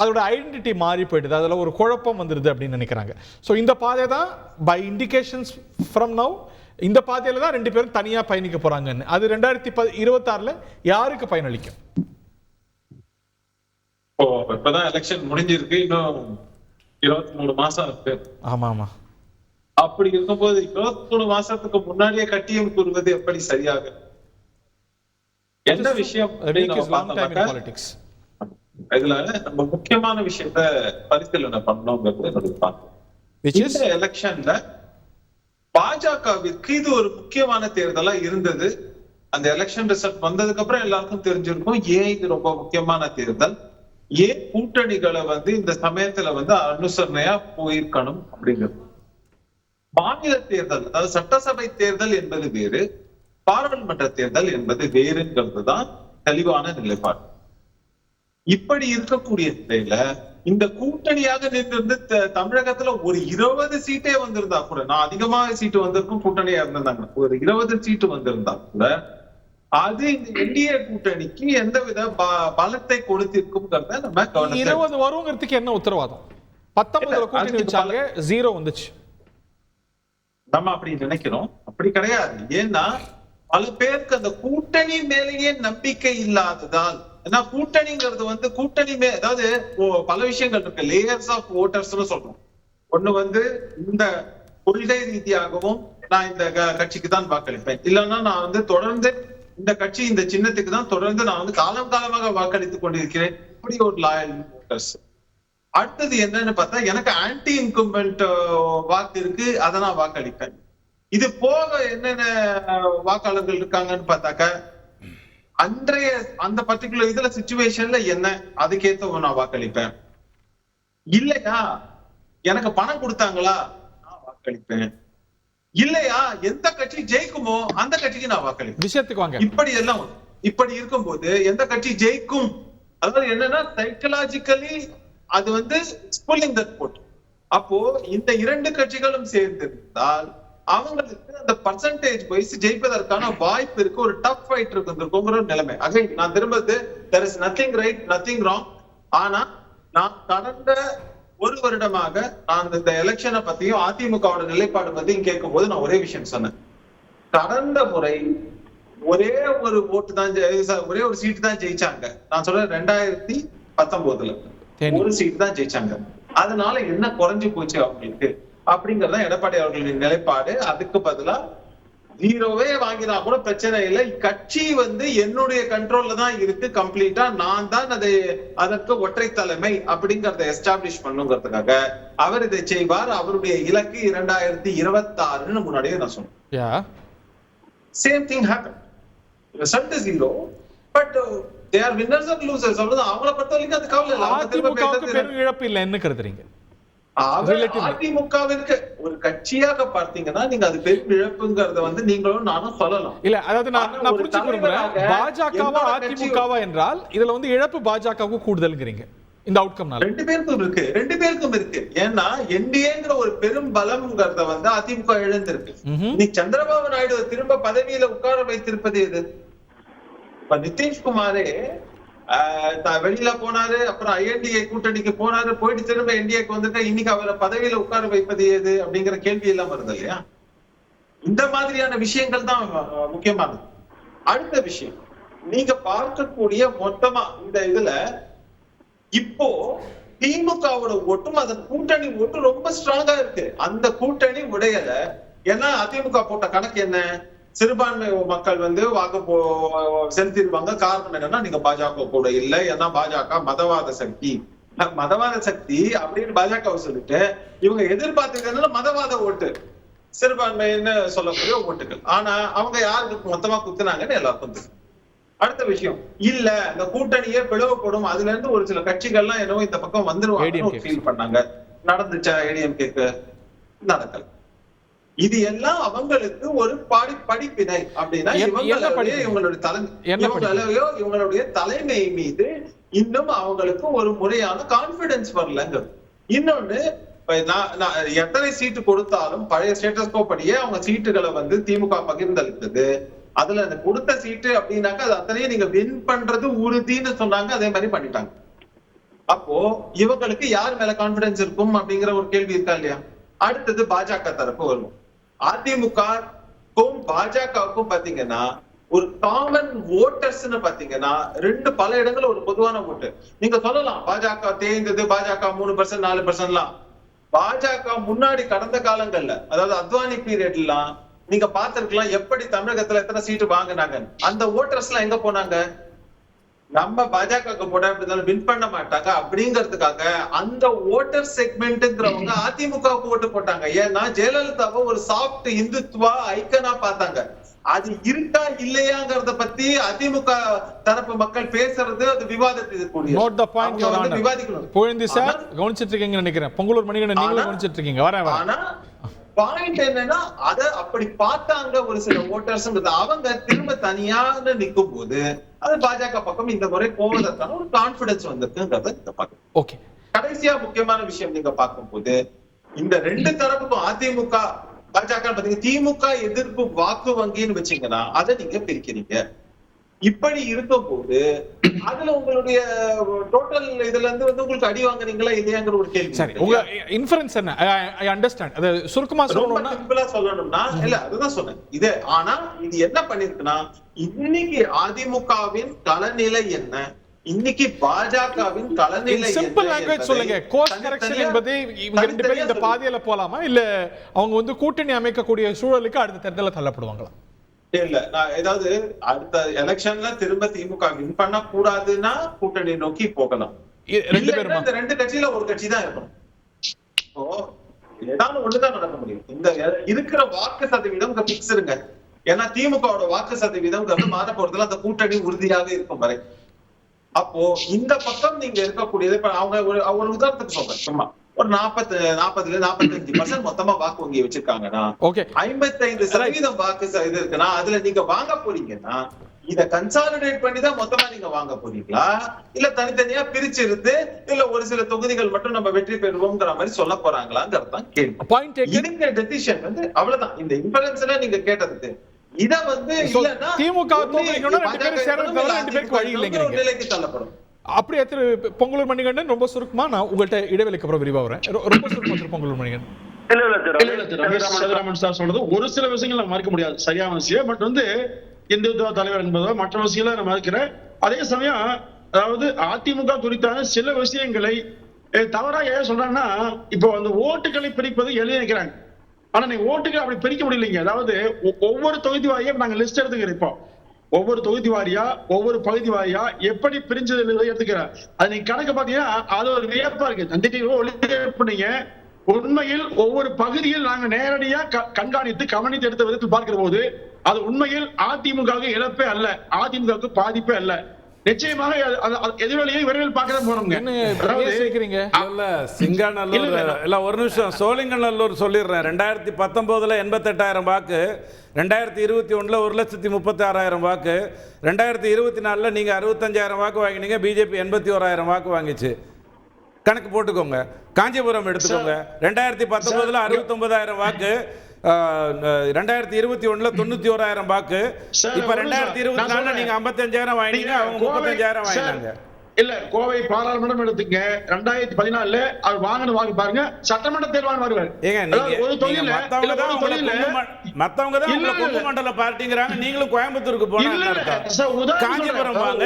அதோட ஐடென்டிட்டி மாறி போயிடுது, அதில் ஒரு குழப்பம் வந்துடுது அப்படின்னு நினைக்கிறாங்க. ஸோ இந்த பாதை தான் பை இண்டிகேஷன்ஸ் ஃப்ரம் நவ் இந்த பாதையில தான் ரெண்டு பேரும் தனியா பயணிக்க போறாங்கன்னு. அது 2026 யாருக்கு பயனளிக்கும்? இப்பதான் எலெக்ஷன் முடிஞ்சிருக்கு, இன்னும் 23 மாசம் இருக்கு. ஆமா ஆமா. அப்படி இருக்கும்போது 23 மாசத்துக்கு முன்னாடியே கட்டியம் கூறுவது எப்படி சரியாக? என்ன விஷயம் இதுல நம்ம முக்கியமான விஷயத்த பரிசீலனை பண்ணணுங்கிறது என்னுடைய பார்த்து. இந்த எலெக்ஷன்ல பாஜகவிற்கு இது ஒரு முக்கியமான தேர்தலா இருந்தது. அந்த எலெக்ஷன் ரிசல்ட் வந்ததுக்கு அப்புறம் எல்லாருக்கும் தெரிஞ்சிருக்கும் ஏன் இது ரொம்ப முக்கியமான தேர்தல், ஏன் கூட்டணிகளை வந்து இந்த சமயத்துல வந்து அனுசரணையா போயிருக்கணும் அப்படிங்கிறது. மாநில தேர்தல், அதாவது சட்டசபை தேர்தல் என்பது வேறு, பாராளுமன்ற தேர்தல் என்பது வேறுங்கிறது தான் தெளிவான நிலைப்பாடு. இப்படி இருக்கக்கூடிய நிலையில இந்த கூட்டணியாக நின்று தமிழகத்துல ஒரு 20 சீட்டே வந்திருந்தா கூட, நான் அதிகமாக சீட்டு வந்திருக்கும் கூட்டணியா இருந்திருந்தாங்க, ஒரு 20 சீட்டு வந்திருந்தா கூட அது இந்த என்டிஏ கூட்டணிக்கு எந்தவித பலத்தை கொடுத்திருக்கும்ங்கிறத நம்ம 20 வருங்கிறதுக்கு என்ன உத்தரவாதம்? 19 கூட்டணி வச்சாங்க, 0 வந்துச்சு. நம்ம அப்படி நினைக்கிறோம், அப்படி கிடையாது. ஏன்னா பல பேருக்கு அந்த கூட்டணி மேலேயே நம்பிக்கை இல்லாததால், ஏன்னா கூட்டணிங்கிறது வந்து கூட்டணி அதாவது பல விஷயங்கள் இருக்கு, லேயர்ஸ் ஆஃப் ஓட்டர்ஸ்னு சொல்றோம். ஒண்ணு வந்து இந்த கொள்கை ரீதியாகவும் நான் இந்த கட்சிக்கு தான் வாக்களிப்பேன், இல்லைன்னா நான் வந்து தொடர்ந்து இந்த கட்சி இந்த சின்னத்துக்கு தான் தொடர்ந்து நான் வந்து காலம் காலமாக வாக்களித்துக் கொண்டிருக்கிறேன், இப்படி ஒரு லாயல் ஓட்டர்ஸ். அடுத்தது என்னன்னு பார்த்தா எனக்கு ஆன்டி இன்கம்பென்ட் வாக்கு இருக்கு, அதை நான் வாக்களிப்பேன். இது போக என்னென்ன வாக்காளர்கள் இருக்காங்கன்னு பார்த்தாக்க அன்றைய அந்த பர்டிகுலர் இதுல சிச்சுவேஷன்ல என்ன அதுக்கேத்த நான் வாக்களிப்பேன். இல்லையா எனக்கு பணம் கொடுத்தாங்களா நான் வாக்களிப்பேன், இல்லையா எந்த கட்சி ஜெயிக்குமோ அந்த கட்சிக்கு நான் வாக்களிப்பேன். விஷயத்துக்கு வாங்க. இப்படி இருக்கும்போது எந்த கட்சி ஜெயிக்கும், அதாவது என்னன்னா சைக்கலாஜிக்கலி அது வந்து ஸ்புல்லிங் தட் போட். அப்போ இந்த இரண்டு கட்சிகளும் சேர்ந்திருந்தால் அவங்களுக்கு அந்த பர்சன்டேஜ் வைஸ் ஜெயிப்பதற்கான வாய்ப்பு இருக்கு, ஒரு டஃப் ஃபைட் இருக்குங்கிற நிலைமை. அகைன் நான் திரும்பது there is nothing right, nothing wrong. ஆனா நான் கடந்த ஒரு வருடமாக நான் இந்த எலெக்ஷனை பத்தியும் அதிமுகவோட நிலைப்பாடு பத்தியும் கேட்கும் போது நான் ஒரே விஷயம் சொன்னேன். கடந்த முறை ஒரே ஒரு ஓட்டு தான், ஒரே ஒரு சீட்டு தான் ஜெயிச்சாங்க. நான் சொல்றேன் 2019 ஒரு சீட் தான் ஜெயிச்சாங்க. அதனால என்ன குறைஞ்சு போச்சு அவங்களுக்கு அப்படிங்கறத எடப்பாடி அவர்களின் நிலைப்பாடு. அதுக்கு பதிலா 0வே வாங்கினா கூட பிரச்சனை இல்லை, கட்சி வந்து என்னுடைய கண்ட்ரோல்ல தான் இருக்கு கம்ப்ளீட்டா, நான் தான் அதற்கு ஒற்றை தலைமை அப்படிங்கறத எஸ்டாப்ளிஷ் பண்ணுங்கிறதுக்காக அவர் இதை செய்வார். அவருடைய இலக்கு 2026 முன்னாடியே நான் சொன்னேன். Same thing happen. Result 0, but they are winners and losers. அவ்வளவுதான். அவங்கள பொறுத்த வரைக்கும் அது கவலை இல்ல. அதிமுகவுக்கு பெரும் இழப்பு இல்ல என்ன கருதுறீங்க? அதிமுகவிற்கு ஒரு கட்சியாக பார்த்தீங்கன்னா நீங்க அது பெரும் இழப்புங்கிறத வந்து நீங்களும் நானும் சொல்லலாம். இல்ல அதாவது நான் புரிஞ்சு விரும்புறேன், பாஜகவா அதிமுகவா என்றால் இதுல வந்து இழப்பு பாஜகவுக்கு கூடுதல்ங்கிறீங்க இந்த அவுட்கம்னால? ரெண்டு பேருக்கும் இருக்கு. ஏன்னா என்டிஏங்கிற ஒரு பெரும் பலம்ங்கிறத வந்து அதிமுக இழந்திருக்கு. நீ சந்திரபாபு நாயுடு திரும்ப பதவியில உட்கார வைத்திருப்பது எது? நிதிஷ்குமாரே வெளியில போனாரு, அப்புறம் ஐஎன்டிஏ கூட்டணிக்கு போனாரு, போயிட்டு திரும்ப என்டிஏக்கு வந்துட்டு இன்னைக்கு அவரை பதவியில உட்கார வைப்பது ஏது அப்படிங்கிற கேள்வி எல்லாம் வருது இல்லையா? இந்த மாதிரியான விஷயங்கள் தான் முக்கியமானது. அடுத்த விஷயம், நீங்க பார்க்கக்கூடிய மொத்தமா இந்த இதுல இப்போ திமுகவோட ஓட்டும் அதன் கூட்டணி ஓட்டு ரொம்ப ஸ்ட்ராங்கா இருக்கு. அந்த கூட்டணி உடையல. ஏன்னா அதிமுக போட்ட கணக்கு என்ன, சிறுபான்மை மக்கள் வாக்கு செலுத்திடுவாங்க. காரணம் என்னன்னா நீங்க பாஜக கூட இல்ல, ஏன்னா பாஜக மதவாத சக்தி. மதவாத சக்தி அப்படின்னு பாஜக சொல்லிட்டு இவங்க எதிர்பார்த்துக்கிறது மதவாத ஓட்டு, சிறுபான்மைன்னு சொல்லக்கூடிய ஓட்டுகள். ஆனா அவங்க யாருக்கு மொத்தமா குத்துனாங்கன்னு எல்லாருக்கும் தெரியும். அடுத்த விஷயம், இல்ல இந்த கூட்டணியே பிளவுபடும், அதுல இருந்து ஒரு சில கட்சிகள்லாம் என்னவோ இந்த பக்கம் வந்துருவாங்க ஃபீல் பண்ணாங்க. நடந்துச்சா? ஏடிஎம்கேக்கு நடக்கல. இது எல்லாம் அவங்களுக்கு ஒரு படிப்பினை. அப்படின்னா இவங்களுடைய தலைமை மீது இன்னும் அவங்களுக்கு ஒரு முறையான கான்பிடன்ஸ் வரலங்கிறது. இன்னொன்னு, எத்தனை சீட்டு கொடுத்தாலும் பழைய ஸ்டேட்டஸ் கோ படியே அவங்க சீட்டுகளை திமுக பகிர்ந்தளித்தது. அதுல அந்த கொடுத்த சீட்டு அப்படின்னாக்கா அது அத்தனையும் நீங்க வின் பண்றது உறுதினு சொன்னாங்க. அதே மாதிரி பண்ணிட்டாங்க. அப்போ இவங்களுக்கு யார் மேல கான்பிடன்ஸ் இருக்கும் அப்படிங்கிற ஒரு கேள்வி இருக்கா இல்லையா? அடுத்தது பாஜக தரப்பு வரும். அதிமுகவுக்கும் பாஜகவுக்கும் பாத்தீங்கன்னா ஒரு காமன் ஓட்டர்ஸ்னு பாத்தீங்கன்னா பல இடங்கள்ல ஒரு பொதுவான ஓட்டு. நீங்க சொல்லலாம் பாஜக தேய்ந்தது, பாஜக 3% 4%. பாஜக முன்னாடி கடந்த காலங்கள்ல, அதாவது அத்வானி பீரியட்லாம் நீங்க பாத்திருக்கலாம் எப்படி தமிழகத்துல எத்தனை சீட்டு வாங்கினாங்க. அந்த ஓட்டர்ஸ் எல்லாம் எங்க போனாங்க? நம்ம பாஜக போட்டா வின் பண்ண மாட்டாங்க அப்படிங்கிறதுக்காக அந்த ஓட்டர் செக்மெண்ட்ங்கிறவங்க அதிமுகவுக்கு ஓட்டு போட்டாங்க. ஏன்னா ஜெயலலிதாவை ஒரு சாஃப்ட் இந்துத்துவா ஐக்கனா பார்த்தாங்க. அது இருக்கா இல்லையாங்கிறத பத்தி அதிமுக தரப்பு மக்கள் பேசுறது அது விவாதத்துக்கு விவாதிக்கணும். கவனிச்சிட்டு இருக்கீங்க நினைக்கிறேன். பொங்கலூர் மணிகண்டன் நீங்களும் கவனிச்சிட்டு இருக்கீங்க. ஆனா பாயிண்ட் என்னன்னா அத அப்படி பார்த்தாங்க ஒரு சில ஓட்டர்ஸ். அவங்க திரும்ப தனியாக நிற்கும் போது அது பாஜக பக்கம் இந்த முறை போவதற்கான ஒரு கான்பிடன்ஸ் வந்திருக்குங்கிறத நீங்க பார்க்கணும். கடைசியா முக்கியமான விஷயம் நீங்க பார்க்கும்போது இந்த ரெண்டு தரப்புக்கும் அதிமுக பாஜக பாத்தீங்க திமுக எதிர்ப்பு வாக்கு வங்கின்னு வச்சீங்கன்னா அதை நீங்க பிரிக்கிறீங்க. இப்படி இருக்கும் போது அதுல உங்களுடைய டோட்டல் இதுல இருந்து உங்களுக்கு அடி வாங்குறீங்களா இல்லையாங்கிற ஒரு கேள்வி. சரி, உங்க இன்ஃபரன்ஸ் என்ன? I understand. அது சுருக்கமா சொல்லணும்னா சிம்பிளா சொல்லணும்னா இல்ல அதுதான் சொன்னேன் இது. ஆனா இது என்ன பண்ணிருக்குன்னா இன்னைக்கு அதிமுகவின் களநிலை என்ன, இன்னைக்கு பாஜகவின் களநிலை சிம்பிள் லாங்குவேஜ் சொல்லுங்க. கோர்ஸ் கரெக்ஷன் என்பது இவங்க ரெண்டு பேரும் இந்த பாதையில போலாமா இல்ல அவங்க கூட்டணி அமைக்கக்கூடிய சூழலுக்கு அடுத்த தேர்தலில் தள்ளப்படுவாங்களா? இல்ல நான் ஏதாவது அடுத்த எலெக்ஷன்ல திரும்ப திமுக வின் பண்ண கூடாதுன்னா கூட்டணி நோக்கி போகலாம். இந்த ரெண்டு கட்சியில ஒரு கட்சி தான் இருக்கணும். இப்போ ஏதாவது ஒண்ணுதான் நடக்க முடியும். இந்த இருக்கிற வாக்கு சதவீதம் பிக்ஸ் இருங்க. ஏன்னா திமுகவோட வாக்கு சதவீதம் மாற போறதுல அந்த கூட்டணி உறுதியாக இருக்கும் வரை. அப்போ இந்த பக்கம் நீங்க இருக்கக்கூடியது இப்ப அவங்க ஒரு உதாரணத்துக்கு சொல்றேன். சும்மா ஒரு 40-45% மொத்தமா வாக்கு வங்கி வச்சிருக்காங்கன்னா 55% வாக்கு இது இருக்குன்னா அதுல நீங்க வாங்க போறீங்கன்னா இத கன்சாலிடேட் பண்ணி தான் மொத்தமா நீங்க வாங்க போறீங்களா இல்ல தனித்தனியா பிரிச்சு இருந்து இல்ல ஒரு சில தொகுதிகள் மட்டும் நம்ம வெற்றி பெறுவோம்ங்கிற மாதிரி சொல்ல போறாங்களாங்கிறது தான் கேள்வி. இதுங்க டெசிஷன் அவ்வளவுதான். இந்த இன்ஃபரன்ஸ்ல நீங்க கேட்டது இத இல்லன்னா திமுக நிலைக்கு தள்ளப்படும். அப்படியே பொங்கலூர் மணிகண்டன் ரொம்ப சுருக்கமா நான் உங்கள்கிட்ட இடைவெளிக்கு அப்புறம் விரிவா வரேன். ரொம்ப சுருக்கமா பொங்கலூர் மணிகண்டன். சார் சொல்றது ஒரு சில விஷயங்கள் நம்ம மறுக்க முடியாது, சரியான விஷயம். பட் இந்துத்துவ தலைவர் என்பதோ மற்ற விஷயங்களை நான் மறுக்கிறேன். அதே சமயம் அதாவது அதிமுக குறித்தான சில விஷயங்களை தவறா ஏன் சொல்றாங்கன்னா இப்போ அந்த ஓட்டுகளை பிரிப்பது எழுதி வைக்கிறாங்க. ஆனா நீங்க ஓட்டுகள் அப்படி பிரிக்க முடியலைங்க. அதாவது ஒவ்வொரு தொகுதி வாரியா நாங்க லிஸ்ட் எடுத்துக்கிறோம். இப்போ ஒவ்வொரு தொகுதி வாரியா ஒவ்வொரு பகுதி வாரியா எப்படி பிரிஞ்சது எடுத்துக்கிறேன். அது நீங்க கணக்கு பாத்தீங்கன்னா அது ஒரு வியப்பா இருக்கு. நீங்க உண்மையில் ஒவ்வொரு பகுதியில் நாங்க நேரடியா கண்காணித்து கவனித்து எடுத்த விதத்தில் பார்க்கிற போது அது உண்மையில் அதிமுகவுக்கு இழப்பே அல்ல, அதிமுகவுக்கு பாதிப்பே அல்ல. நிச்சயமாக எதிரொலியை விரைவில் பார்க்க போறோம். ஒரு நிமிஷம் சோழிங்கநல்லூர் சொல்லிடுறேன். 2019 88,000 வாக்கு, 2021 1,36,000 வாக்கு, 2024 நீங்க 65,000 வாக்கு வாங்கினீங்க, பிஜேபி 81,000 வாக்கு வாங்கிச்சு. கணக்கு போட்டுக்கோங்க. காஞ்சிபுரம் எடுத்துக்கோங்க. 2019 69,000 வாக்கு, 2021 91,000 வாக்கு, இப்ப 2024 நீங்க 55,000 வாங்கினீங்க, அவங்க 35,000 வாங்கினாங்க. இல்ல கோவை பாராளுமன்றம் எடுத்துங்க 2014 அவர் வாங்கின வாக்கு பாருங்க, சட்டமன்ற தேர்தல் வருவார். ஒரு தொழில மத்தவங்க தான் உங்களை கொங்கு மண்டல பார்ட்டிங்கறாங்க, நீங்களும் கோயம்புத்தூருக்கு போனா என்ன அர்த்தம்? காஞ்சிபுரம் வாங்க,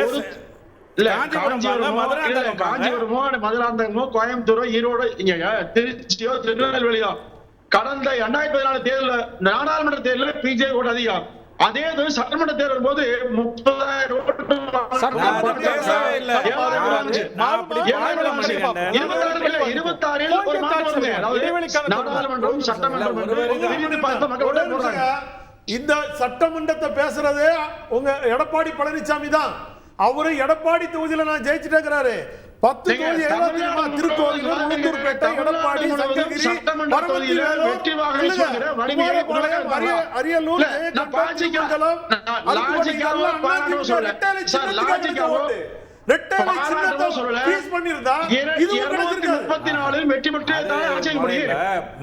காஞ்சிபுரமோ மதுராந்தகமோ கோயம்புத்தூரோ ஈரோடு திருச்சியோ திருநெல்வேலியோ கடந்த 2014 தேர்தல் நாடாளுமன்ற தேர்தலில் பிஜேபி ஓட்டு அதிகம். அதே சட்டமன்ற தேர்தல் போது 30,000 இந்த சட்டமன்றத்தை பேசுறதே உங்க எடப்பாடி பழனிசாமி தான். அவரு எடப்பாடி தொகுதியில நான் ஜெயிச்சுட்டேங்கிறாரு. 10 தொகுதி திருக்கோவிலூர், உளுந்தூர்பேட்டை, எடப்பாடி, சங்ககிரி, அரியலூர்,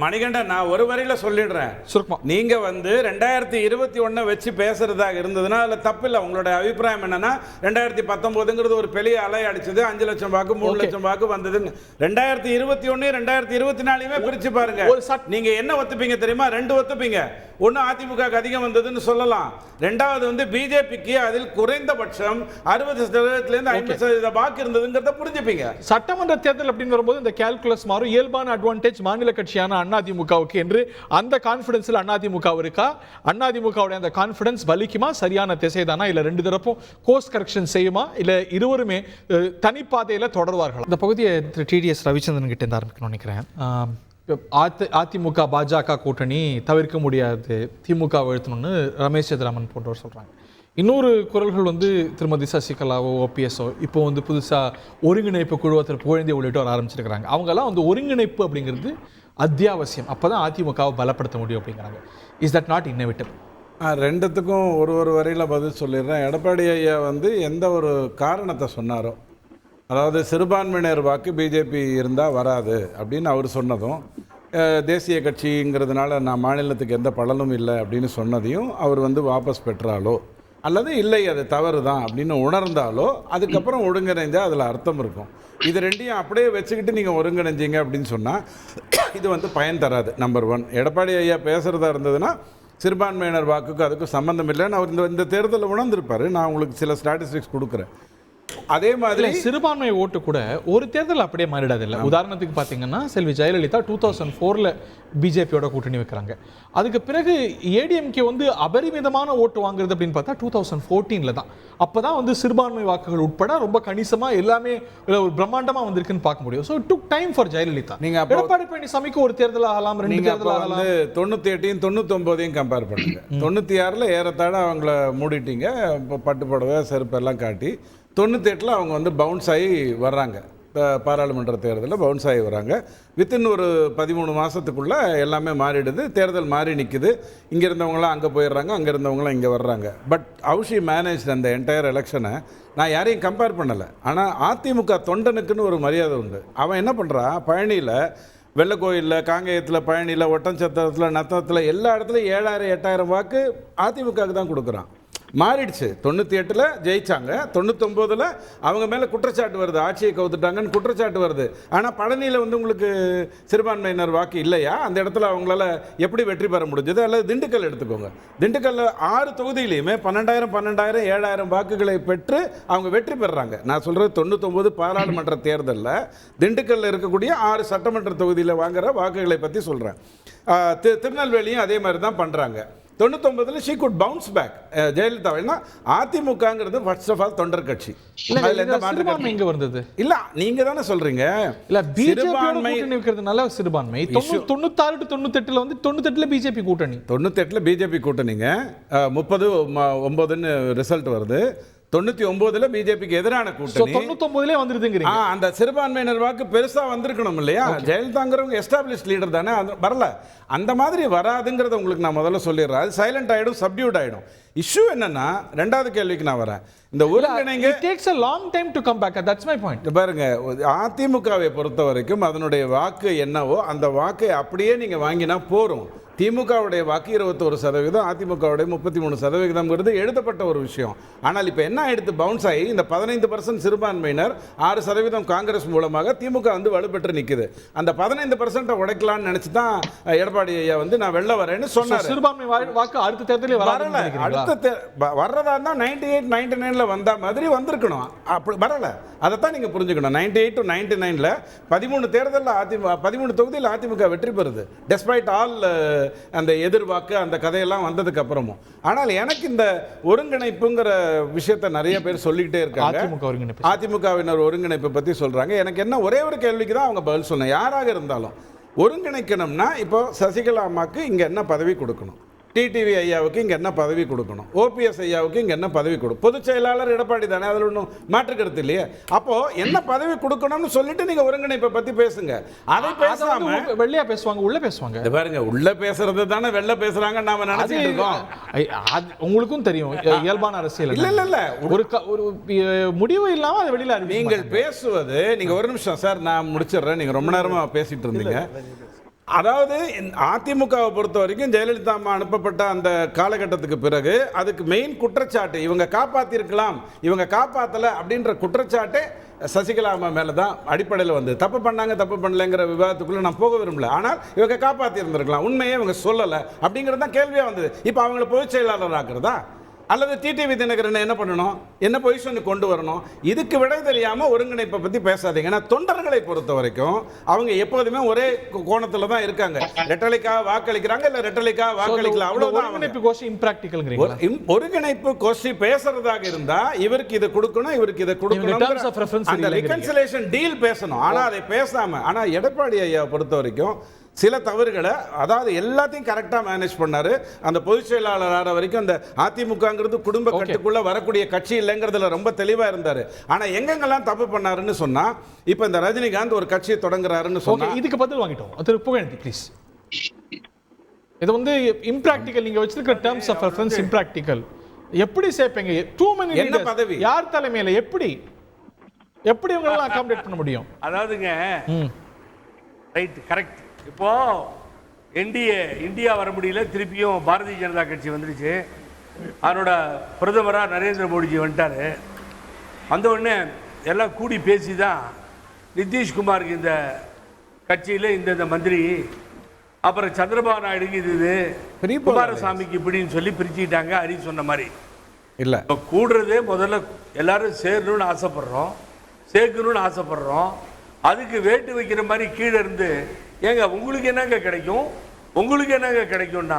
மணிகண்டன், நான் ஒரு வரையில சொல்லிடுறேன். நீங்க 2021 வச்சு பேசுறதாக இருந்ததுன்னா அதுல தப்பு இல்ல. உங்களோட அபிப்பிராயம் என்னன்னா 2019 ஒரு பெரிய அலை அடிச்சது, 5 லட்சம் வாக்கு 3 லட்சம் வாக்கு வந்தது. 2021 2024 பிரிச்சு பாருங்க. நீங்க என்ன ஒத்துப்பீங்க தெரியுமா? 2 ஒத்துப்பீங்க. ஒன்னு அதிமுக அதிகம் வந்ததுன்னு சொல்லலாம், ரெண்டாவது பிஜேபிக்கு அதில் குறைந்தபட்சம் 60% 50% வாக்கு இருந்ததுங்கிறத புரிஞ்சுப்பீங்க. சட்டமன்ற தேர்தல் அப்படின்னு வரும்போது இந்த கால்குலஸ் மாறும். இயல்பான அட்வான்டேஜ் மாநில கட்சியான அதிமுகவுக்கு என்று அந்த கான்ஃபிடன்ஸ்ல அதிமுக இருக்கா? அதிமுகவுடைய அந்த கான்ஃபிடன்ஸ் வலிக்குமா? சரியான திசைதானா? இல்ல 2 தரப்பும் கோர்ஸ் கரெக்ஷன் செய்யுமா? இல்ல இருவருமே தனிப்பாதையில தொடர்வார்கள்? இந்த பகுதியை திரு டிடிஎஸ் ரவிச்சந்திரன் கிட்ட இருந்து ஆரம்பிக்கணும்னு நினைக்கிறேன். அதிமுக பாஜக கூட்டணி தவிர்க்க முடியாது, திமுக எழுத்தணும்னு ரமேஷ் சேதுராமன் போன்றவர் சொல்றாங்க. இன்னொரு குரல்கள் திருமதி சசிகலாவோ ஓபிஎஸ்ஓ இப்போ புதுசாக ஒருங்கிணைப்பு குழுவை திரு புகழேந்தி உள்ளிட்டோர் ஆரம்பிச்சிருக்கிறாங்க. அவங்கெல்லாம் ஒருங்கிணைப்பு அப்படிங்கிறது அத்தியாவசியம், அப்போ தான் அதிமுகவை பலப்படுத்த முடியும் அப்படிங்கிறாங்க. Is that not innovative? ரெண்டுத்துக்கும் ஒரு வரையில் பதில் சொல்லிடுறேன். எடப்பாடி ஐயா எந்த ஒரு காரணத்தை சொன்னாரோ, அதாவது சிறுபான்மையினர் வாக்கு பிஜேபி இருந்தால் வராது அப்படின்னு அவர் சொன்னதும், தேசிய கட்சிங்கிறதுனால நான் மாநிலத்துக்கு எந்த பலனும் இல்லை அப்படின்னு சொன்னதையும் அவர் வாபஸ் பெற்றாலோ அல்லது இல்லை அது தவறு தான் அப்படின்னு உணர்ந்தாலோ அதுக்கப்புறம் ஒருங்கிணைந்தால் அதில் அர்த்தம் இருக்கும். இது ரெண்டையும் அப்படியே வச்சுக்கிட்டு நீங்கள் ஒருங்கிணைஞ்சிங்க அப்படின்னு சொன்னால் இது பயன் தராது. நம்பர் 1, எடப்பாடி ஐயா பேசுகிறதா இருந்ததுன்னா சிறுபான்மையினர் வாக்குக்கு அதுக்கும் சம்மந்தம் இல்லைன்னு அவர் இந்த தேர்தலில் உணர்ந்திருப்பார். நான் உங்களுக்கு சில ஸ்டாட்டிஸ்டிக்ஸ் கொடுக்குறேன். அதே மாதிரி சிறுபான்மை ஓட்டு கூட ஒரு தேர்தல் அப்படியே மாறிடாது இல்லை. உதாரணத்துக்கு பார்த்தீங்கன்னா செல்வி ஜெயலலிதா 2004 பிஜேபியோட கூட்டணி வைக்கிறாங்க. அதுக்கு பிறகு ஏடிஎம்கே அபரிமிதமான ஓட்டு வாங்குறது அப்படின்னு பார்த்தா 2014 தான். அப்போதான் சிறுபான்மை வாக்குகள் உட்பட ரொம்ப கணிசமாக எல்லாமே ஒரு பிரம்மாண்டமாக வந்திருக்குன்னு பார்க்க முடியும். So it took time for Jayalalithaa. நீங்கள் எடப்பாடி பழனிசாமிக்கு ஒரு தேர்தல் ஆகலாம், 2 தேர்தல் ஆகலாம். 98 99 கம்பேர் பண்ணுங்க. 96 ஏறத்தாழ அவங்கள மூடிட்டீங்க, பட்டு புடவை செருப்பெல்லாம் காட்டி. 98 அவங்க பவுன்ஸ் ஆகி வர்றாங்க, பாராளுமன்ற தேர்தலில் பவுன்ஸ் ஆகி வராங்க. வித்தின் ஒரு 13 மாதத்துக்குள்ளே எல்லாமே மாறிடுது, தேர்தல் மாறி நிற்குது. இங்கே இருந்தவங்களாம் அங்கே போயிடுறாங்க, அங்கே இருந்தவங்களாம் இங்கே வர்றாங்க. பட் ஹவ் ஷி மேனேஜ் அந்த என்டையர் எலெக்ஷனை நான் யாரையும் கம்பேர் பண்ணலை. ஆனால் அதிமுக தொண்டனுக்குன்னு ஒரு மரியாதை உண்டு. அவன் என்ன பண்ணுறான், பழனியில், வெள்ளக்கோயிலில், காங்கேயத்தில், பழனியில், ஒட்டன்சத்திரத்தில், நத்தத்தில் எல்லா இடத்துலையும் 7000 8000 வாக்கு அதிமுகவுக்கு தான் கொடுக்குறான். மாறிடுச்சு. 98 ஜெயிச்சாங்க, 99 அவங்க மேலே குற்றச்சாட்டு வருது, ஆட்சியை கவுத்துட்டாங்கன்னு குற்றச்சாட்டு வருது. ஆனால் பழனியில் உங்களுக்கு சிறுபான்மையினர் வாக்கு இல்லையா? அந்த இடத்துல அவங்களால எப்படி வெற்றி பெற முடிஞ்சது? அல்லது திண்டுக்கல் எடுத்துக்கோங்க, திண்டுக்கல்ல 6 தொகுதியிலையுமே 12,000 7,000 வாக்குகளை பெற்று அவங்க வெற்றி பெறுறாங்க. நான் சொல்கிறது 99 பாராளுமன்ற தேர்தலில் திண்டுக்கல்ல இருக்கக்கூடிய 6 சட்டமன்ற தொகுதியில் வாங்குற வாக்குகளை பற்றி சொல்கிறேன். திருநெல்வேலியும் அதே மாதிரி தான் பண்ணுறாங்க. 99 she could bounce back. Jayalalithaa அதிமுகங்கிறது ஃபர்ஸ்ட் ஆஃப் ஆல் தொண்டர் கட்சி. அதுல எந்த மாற்றம் இங்க வந்தது இல்ல, நீங்க தானே சொல்றீங்க. இல்ல பிஜேபி நிக்கிறதுனால சிறுபான்மை 96 to 98 98 பிஜேபி கூட்டணி, 98 பிஜேபி கூட்டணிங்க. 30-9 ரிசல்ட் வருது. 99 பிஜேபிக்கு எதிரான கூட்டணி 99 வந்துருதுங்கிறீங்க. அந்த சிறுபான்மையினர் வாக்கு பெருசா வந்திருக்கணும் இல்லையா? ஜெயலலிதாங்கிறவங்க எஸ்டாப்ளிஷ் லீடர் தானே, வரல. அந்த மாதிரி வராதுங்கிறத உங்களுக்கு நான் முதல்ல சொல்லிடுறேன். அது சைலண்ட் ஆயிடும், சப்டியூட் ஆயிடும். இஷ்யூ என்னன்னா, ரெண்டாவது கேள்விக்கு நான் வரேன். இந்த ஒருங்கிணைங்க it takes a long time to come back. That's my point. பாருங்க, அதிமுகவை பொறுத்த வரைக்கும் அதனுடைய வாக்கு என்னவோ அந்த வாக்கை அப்படியே நீங்க வாங்கினா போறோம். திமுகவுடைய வாக்கு 21%, அதிமுகவுடைய 33% எழுதப்பட்ட ஒரு விஷயம். ஆனால் இப்போ என்ன ஆயிடுத்து, பவுன்ஸ் ஆகி இந்த 15% சிறுபான்மையினர் 6% காங்கிரஸ் மூலமாக திமுக வந்து வலுப்பெற்று நிற்குது. அந்த 15% உடைக்கலாம்னு நினைச்சு தான் எடப்பாடி ஐயா வந்து நான் வெளில வரேன்னு சொன்னார். சிறுபான்மை வாக்கு அடுத்த தேர்தலில் வரல, அடுத்த வர்றதா இருந்தால் 98, 99ல வந்த மாதிரி வந்திருக்கணும். அப்படி வரல. அதைத்தான் நீங்கள் புரிஞ்சுக்கணும். 98 to 99ல 13 தேர்தலில் 13 தொகுதியில் அதிமுக வெற்றி பெறுது, டெஸ்பைட் ஆல் அந்த எதிர்வாக்கு அந்த கதையெல்லாம் வந்ததுக்கு அப்புறமும். ஆனால் எனக்கு இந்த ஒருங்கிணைப்புங்கிற விஷயத்தை நிறைய பேர் சொல்லிக்கிட்டே இருக்காங்க. அதிமுகவினர் ஒருங்கிணைப்பை பற்றி சொல்கிறாங்க. எனக்கு என்ன ஒரே ஒரு கேள்விக்கு தான் அவங்க பதில் சொன்னேன். யாராக இருந்தாலும் ஒருங்கிணைக்கணும்னா இப்போ சசிகலா அம்மாவுக்கு இங்கே என்ன பதவி கொடுக்கணும், டிடிவி ஐயாவுக்கு இங்கே என்ன பதவி கொடுக்கணும், ஓபிஎஸ் ஐயாவுக்கு இங்கே என்ன பதவி கொடுக்கும், பொதுச் செயலாளர் எடப்பாடி தானே, அதில் ஒன்றும் மாற்று கருத்து இல்லையே. அப்போ என்ன பதவி கொடுக்கணும்னு சொல்லிட்டு நீங்க ஒருங்கிணைப்பை பத்தி பேசுங்க. அதை பேசாம வெள்ளையா பேசுவாங்க, உள்ள பேசுவாங்க. பாருங்க, உள்ள பேசுறது தானே வெளில பேசுறாங்க நாம நினைச்சிட்டு இருக்கோம். உங்களுக்கும் தெரியும் இயல்பான அரசியல். இல்ல இல்ல இல்ல, ஒரு முடிவு இல்லாம அது வெளியில நீங்கள் பேசுவது. நீங்க ஒரு நிமிஷம் சார், நான் முடிச்சிடுறேன். நீங்க ரொம்ப நேரமா பேசிட்டு இருந்தீங்க. அதாவது அதிமுகவை பொறுத்த வரைக்கும் ஜெயலலிதா அம்மா அனுப்பப்பட்ட அந்த காலகட்டத்துக்கு பிறகு அதுக்கு மெயின் குற்றச்சாட்டு இவங்க காப்பாற்றிருக்கலாம், இவங்க காப்பாற்றலை அப்படின்ற குற்றச்சாட்டே சசிகலா அம்மா மேலே தான் அடிப்படையில் வந்து தப்பு பண்ணாங்க தப்பு பண்ணலைங்கிற விவாதத்துக்குள்ளே நான் போக விரும்பல. ஆனால் இவங்க காப்பாற்றி இருந்திருக்கலாம், உண்மையே இவங்க சொல்லலை அப்படிங்கிறது தான் கேள்வியாக வந்தது. இப்போ அவங்கள பொதுச் செயலாளர் ஆக்குறதா அல்லது டிடிவி தினகரனை என்ன பண்ணணும், என்ன பொசிஷனுக்கு கொண்டு வரணும், இதுக்கு விடை தெரியாமல் ஒருங்கிணைப்பை பற்றி பேசாதீங்க. ஏன்னா தொண்டர்களை பொறுத்த வரைக்கும் அவங்க எப்போதுமே ஒரே கோணத்தில் தான் இருக்காங்க. ரெட்டலைக்காக வாக்களிக்கிறாங்க, இல்லை ரெட்டலைக்காக வாக்களிக்கலாம், அவ்வளோதான். ஒருங்கிணைப்பு கோஷி இம்ப்ராக்டிகல். ஒருங்கிணைப்பு கோஷி பேசுறதாக இருந்தா இவருக்கு இதை கொடுக்கணும், இவருக்கு இதை கொடுக்கணும், அந்த ரெகன்சிலேஷன் டீல் பேசணும். ஆனால் அதை பேசாம, ஆனால் எடப்பாடி ஐயா பொறுத்த வரைக்கும் சில தவறுகளை, அதாவது எல்லாத்தையும் கரெக்டாக மேனேஜ் பண்ணாரு. அந்த பொதுச் செயலாளர் ஆற வரைக்கும் அந்த அதிமுகங்கிறது குடும்ப கட்டுக்குள்ள வரக்கூடிய கட்சி இல்லைங்கிறதுல ரொம்ப தெளிவாக இருந்தார். ஆனால் எங்கெங்கெல்லாம் தப்பு பண்ணாருன்னு சொன்னா, இப்போ இந்த ரஜினிகாந்த் ஒரு கட்சியை தொடங்குறாருன்னு சொன்னா, இதுக்கு பதில் வாங்கிட்டோம். அது புகழேந்தி ப்ளீஸ். இது வந்து இம்ப்ராக்டிக்கல், நீங்க வச்சிருக்கிற டர்ம்ஸ் ஆஃப் ரெஃபரன்ஸ் இம்ப்ராக்டிக்கல். எப்படி சேர்ப்பீங்க? டூ many என்ன பதவி, யார் தலைமையில, எப்படி இவங்களெல்லாம் அகாமடேட் பண்ண முடியும்? அதாவதுங்க, ரைட், கரெக்ட். இப்போ இந்தியா வர முடியல, திருப்பியும் பாரதிய ஜனதா கட்சி வந்துடுச்சு. அதனோட பிரதமராக நரேந்திர மோடிஜி வந்துட்டாரு. அந்த உடனே எல்லாம் கூடி பேசி தான் நிதிஷ்குமாருக்கு இந்த கட்சியில் இந்த மந்திரி, அப்புறம் சந்திரபாபு நாயுடுக்கு இது, குமாரசாமிக்கு இப்படின்னு சொல்லி பிரிச்சுக்கிட்டாங்க. ஹரி சொன்ன மாதிரி இல்லை, இப்போ கூடுறதே முதல்ல எல்லாரும் சேரணும்னு ஆசைப்படுறோம், சேர்க்கணும்னு ஆசைப்படுறோம். அதுக்கு வேட்டு வைக்கிற மாதிரி கீழே இருந்து ஏங்க உங்களுக்கு என்னங்க கிடைக்கும், உங்களுக்கு என்னங்க கிடைக்கும்னா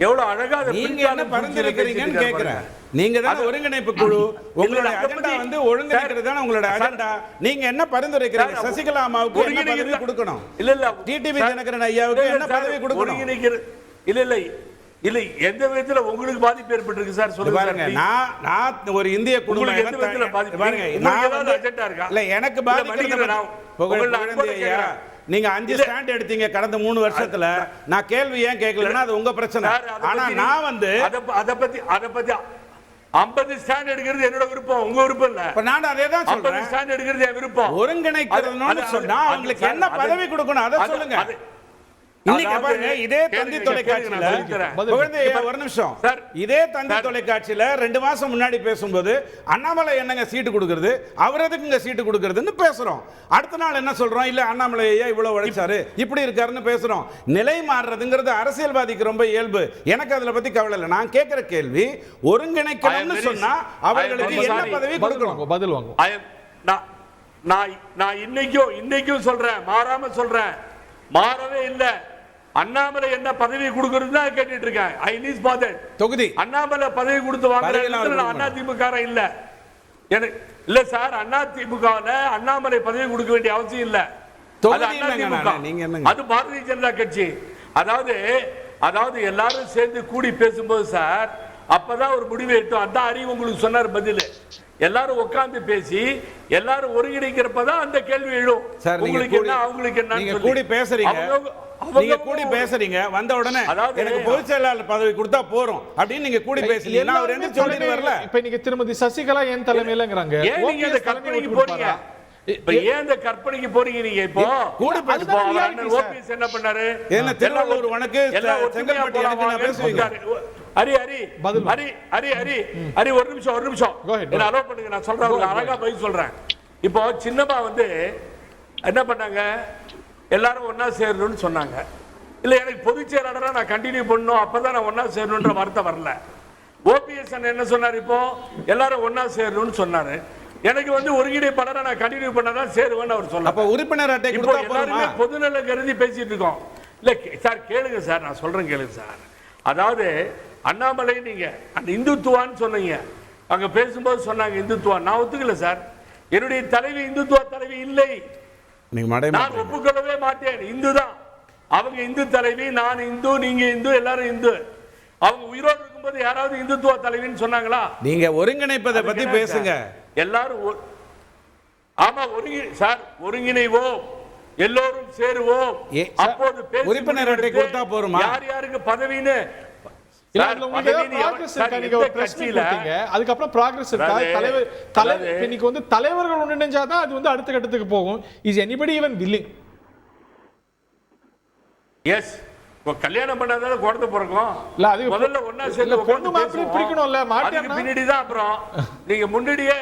எவ்வளவு அழகா நீங்க என்ன பரிந்துரைக்கிறீங்கன்னு கேக்குறேன். நீங்க தான் ஒருங்கிணைப்பு குழு, உங்களோட அஜெண்டா வந்து ஒருங்கிணைக்கிறது தான உங்களோட அஜெண்டா. நீங்க என்ன பரிந்துரைக்கிறீங்க? சசிகலா அம்மாவுக்கு என்ன பதவி கொடுக்கணும்? இல்ல இல்ல, டிடிவி தினகரன் ஐயாவுக்கு என்ன பதவி கொடுக்கணும்? ஒருங்கிணைக்கிற இல்ல இல்ல இல்ல, எந்த விதத்துல உங்களுக்கு பாதிப்பு ஏற்பட்டிருக்கு சார் சொல்லுங்க. பாருங்க, நான் ஒரு இந்திய குடும்பம், எந்த விதத்துல பாதிப்பு பாருங்க, நான் வந்து அஜெண்டா இருக்கா இல்ல எனக்கு பாதிக்கிறது. நீங்க 5 ஸ்டாண்ட் எடுத்தீங்க கடந்த 3 வருஷத்துல. நான் கேள்வி ஏன் கேட்கலன்னா அது உங்க பிரச்சனை. ஆனா நான் வந்து அத பத்தி 50 ஸ்டாண்ட் எடுக்கிறது என்னோட விருப்பம், உங்க விருப்பம் இல்ல. இப்ப நான் அதே தான் சொல்றேன். 50 ஸ்டாண்ட் எடுக்கிறது என் விருப்பம். ஒருங்கிணைக்கிறதுன்னு சொன்னா அவங்களுக்கு என்ன பதவி கொடுக்கணும் அதை சொல்லுங்க. இன்னைக்கு பாருங்க, இதே தந்தி தொலைக்காட்சியில ஒரு நிமிஷம், இதே தந்தி தொலைக்காட்சியில 2 மாசம் முன்னாடி பேசும்போது அண்ணாமலை என்னங்க சீட்டு கொடுக்கறது, அவர் எதுக்குங்க சீட்டு கொடுக்கறதுன்னு பேசுறோம். அடுத்த நாள் என்ன சொல்றோம், இல்ல அண்ணாமலை ஐயா இவ்வளவு உழைச்சாரு இப்படி இருக்காருன்னு பேசுறோம். நிலை மாறுறதுங்கிறது அரசியல்வாதிக்கு ரொம்ப இயல்பு. எனக்கு அதுல பத்தி கவலை இல்லை. நான் கேட்கிற கேள்வி, ஒருங்கிணைக்கணும்னு சொன்னா அவர்களுக்கு என்ன பதவி கொடுக்கணும்? பதில் வாங்க. நான் இன்னைக்கும் சொல்றேன், மாறாம சொல்றேன், மாறவே இல்லை. அண்ணாமலை என்ன பதவி கொடுக்கிறது தான் கேட்டுட்டு இருக்கேன். ஐ நீஸ் பாதர் தொகுதி அண்ணாமலை பதவி கொடுத்து வாங்குறேன். அதிமுக இல்ல எனக்கு இல்ல சார், அதிமுகவில் அண்ணாமலை பதவி கொடுக்க வேண்டிய அவசியம் இல்ல. அது பாரதிய ஜனதா கட்சி. அதாவது எல்லாரும் சேர்ந்து கூடி பேசும்போது சார், அப்பதான் ஒரு முடிவு எட்டும். அதான் அறிவு உங்களுக்கு சொன்னார் பதில். எல்லாரும் உட்கார்ந்து பேசி எல்லாரும் ஒருங்கிணைக்கிறப்பதான் அந்த கேள்வி எழும். உங்களுக்கு என்ன அவங்களுக்கு என்ன, நீங்க கூடி பேசுறீங்க, நீங்க கூடி பேசுறீங்க, வந்த உடனே எனக்கு பொதுச் செயலாளர் பதவி கொடுத்தா போறோம் அப்படின்னு நீங்க கூடி பேசுறீங்க. அவர் என்ன சொல்லிட்டு வரல. இப்ப நீங்க திருமதி சசிகலா என் தலைமையிலங்கறாங்க. நீங்க இந்த கற்பனைக்கு போறீங்க. இப்ப ஏன் இந்த கற்பனைக்கு போறீங்க நீங்க? இப்போ கூட அதுதான் அவர் reality, அண்ணன் sir. ஓபிஎஸ் என்ன பண்ணாரு? என்ன திருவள்ளூர் உனக்கு எல்லாம் ஒற்றுமையா செங்கல்பட்டு எனக்கு நான் போலாமான்னு பேசுவீங்க. கூப்பிட்டாரு. ஹரி ஹரி பதில் ஹரி ஹரி ஹரி ஹரி ஒரு நிமிஷம் Go ahead, என்ன அலோவ் பண்ணுங்க, நான் சொல்றேன், உங்களுக்கு அழகா பதில் சொல்றேன். இப்போ சின்னம்மா வந்து என்ன பண்ணாங்க, எல்லாரும் ஒண்ணா சேரணும்னு சொன்னாங்க. இல்ல எனக்கு பொதுச் செயலாளரா நான் கண்டினியூ பண்ணணும், அப்பதான் நான் ஒண்ணா சேரணும்ன்ற வார்த்தை வரல. ஓபிஎஸ் என்ன சொன்னார், இப்போ எல்லாரும் ஒண்ணா சேரணும்னு சொன்னாரு. எனக்கு வந்து ஒருங்கிணைப்பாளரா நான் கண்டினியூ பண்ணாதான் சேருவேன்னு அவர் சொன்னார். அப்ப உறுப்பினர் அட்டை இப்போ கொடுத்தா போதுமா? எல்லாருமே பொதுநல கருதி பேசிட்டு இருக்கோம். இல்ல சார் கேளுங்க சார், நான் சொல்றேன் கேளுங்க சார். அதாவது அண்ணாமலை நீங்க அந்த இந்துத்துவான்னு சொன்னீங்க, அங்க பேசும்போது சொன்னாங்க இந்துத்துவா. நான் ஒத்துக்கல சார். என்னுடைய தலைவி இந்துத்துவ தலைவி இல்லை, நீங்க மடை நான் ஒப்புக்கொள்ளவே மாட்டேன். இந்து தான் அவங்க, இந்து தலைவி, நான் இந்து, நீங்க இந்து, எல்லாரும் இந்து. அவங்க உயிரோடு இருக்கும்போது யாராவது இந்துத்துவ தலைவின்னு சொன்னாங்களா? நீங்க ஒருங்கிணைப்பதை பத்தி பேசுங்க. எல்லாரும் ஆமா சார், ஒருங்கிணைவோம், எல்லோரும் சேருவோம். அப்போது உறுப்பினர் அட்டை கொடுத்தா போருமா? யார் யாருக்கு பதவின்னு அதுக்கப்புறம் ப்ராக்ரஸ் இருக்கா? தலைவர் இன்னைக்கு வந்து தலைவர்கள் ஒன்றிணைஞ்சாதான் அது வந்து அடுத்த கட்டத்துக்கு போகும். Is anybody even willing? Yes, கல்யாணம் பண்ணாதால குழந்தை பிறக்கும். இல்ல அது முதல்ல ஒண்ணா சேர்ந்து பொண்ணு மாப்பிள்ளை பிடிக்கணும்ல, மாட்டியா பின்னாடி தான். அப்புறம் நீங்க முன்னாடியே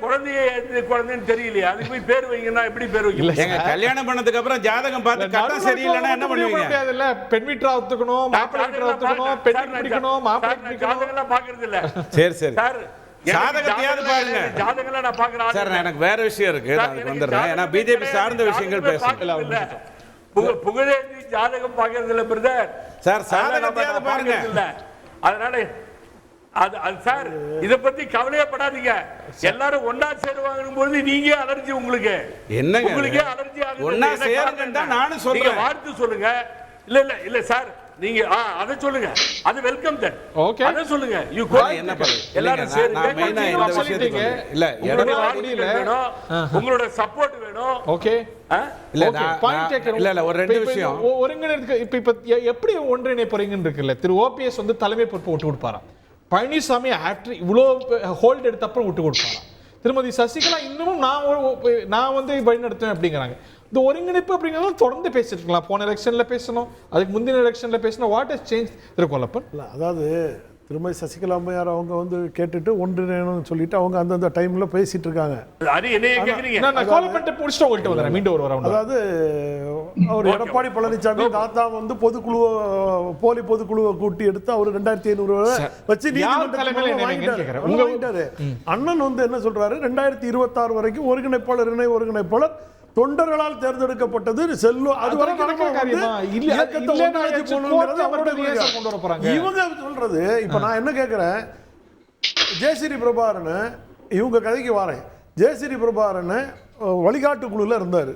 குழந்தைன்னு தெரியலையா, அதுக்கு போய் பேர் வைங்கன்னா எப்படி பேர் வைக்கல? எங்க கல்யாணம் பண்ணதுக்கு அப்புறம் ஜாதகம் பார்த்து கட்டம் சரியில்லைன்னா என்ன பண்ணுவீங்க? இல்ல பெண் வீட்டா ஒத்துக்கணும், மாப்பிள்ளை வீட்டா ஒத்துக்கணும், பெண் பிடிக்கணும், மாப்பிள்ளை பிடிக்கணும். ஜாதகம் எல்லாம் பாக்குறது இல்ல. சரி சரி சார், ஜாதகத்தையாவது பாருங்க. ஜாதகம் நான் பாக்குறேன் சார், எனக்கு வேற விஷயம் இருக்கு, நான் வந்துடுறேன். ஏன்னா பிஜேபி சார்ந்த விஷயங்கள் பேசல. புகழேந்தி ஜாதகம் பாக்குறது இல்ல பிரதர். சார், சாதகத்தையாவது பாருங்க. அதனால அது சார், இத பத்தி கவலையப்படாதீங்க. எல்லாரும் ஒண்ணா சேருவாங்கன்னு போது நீங்க அலர்ஜி, உங்களுக்கு என்னங்க உங்களுக்கே அலர்ஜி ஆகுது. ஒண்ணா சேருங்கன்னு தான் நானும் சொல்றேன். நீங்க வாழ்த்து சொல்லுங்க. இல்ல சார், நீங்க அத சொல்லுங்க, அது வெல்கம் தட். ஓகே, அத சொல்லுங்க. யூ என்ன பண்ணு எல்லாரும் சேருங்க. நான் மெயினா இந்த விஷயத்துக்கு இல்ல உங்களோட சப்போர்ட் வேணும். ஓகே இல்ல இல்ல ஒரு ரெண்டு விஷயம் ஒருங்கிணைப்பு. இப்ப எப்படி ஒன்றிணைப்பீங்கன்னு இருக்குல்ல, திரு ஓபிஎஸ் வந்து தலைமை பொறுப்பு விட்டு கொடுப்பாராம். பழனிசாமி ஆஃப்டர் இவ்வளோ ஹோல்ட் எடுத்த அப்புறம் விட்டு கொடுப்பாராம். திருமதி சசிகலா இன்னமும் நான் வந்து வழி நடத்துவேன் அப்படிங்கிறாங்க. இந்த ஒருங்கிணைப்பு அப்படிங்கிறத தொடர்ந்து பேசிட்டு இருக்கலாம். போன எலெக்ஷன்ல பேசணும், அதுக்கு முந்தின எலெக்ஷன்ல பேசணும். வாட் ஹஸ் சேஞ்ச் திரு கொல்லப்பன்? இல்லை, அதாவது திருமதி சசிகலா அம்மையார் அவங்க வந்து கேட்டுட்டு ஒன்றிணைன்னு சொல்லிட்டு அவங்க அந்தந்த டைம்ல பேசிட்டு இருக்காங்க. மீண்டும் ஒரு வரம். அதாவது அவர் எடப்பாடி பழனிசாமி தாத்தா வந்து போலி பொதுக்குழுவை கூட்டி எடுத்து அவர் 2500 வச்சு வாங்கிட்டாரு. அண்ணன் வந்து என்ன சொல்றாரு, 2026 வரைக்கும் ஒருங்கிணைப்பாளர் தொண்டர்களால் தேர்ந்தெடுக்கப்பட்டது செல்லும். இவங்க சொல்றது. இப்ப நான் என்ன கேட்கிறேன், ஜெயஸ்ரீ பிரபாகரன், இவங்க கதைக்கு வரேன். ஜெயஸ்ரீ பிரபாகரன் வழிகாட்டு குழுல இருந்தாரு.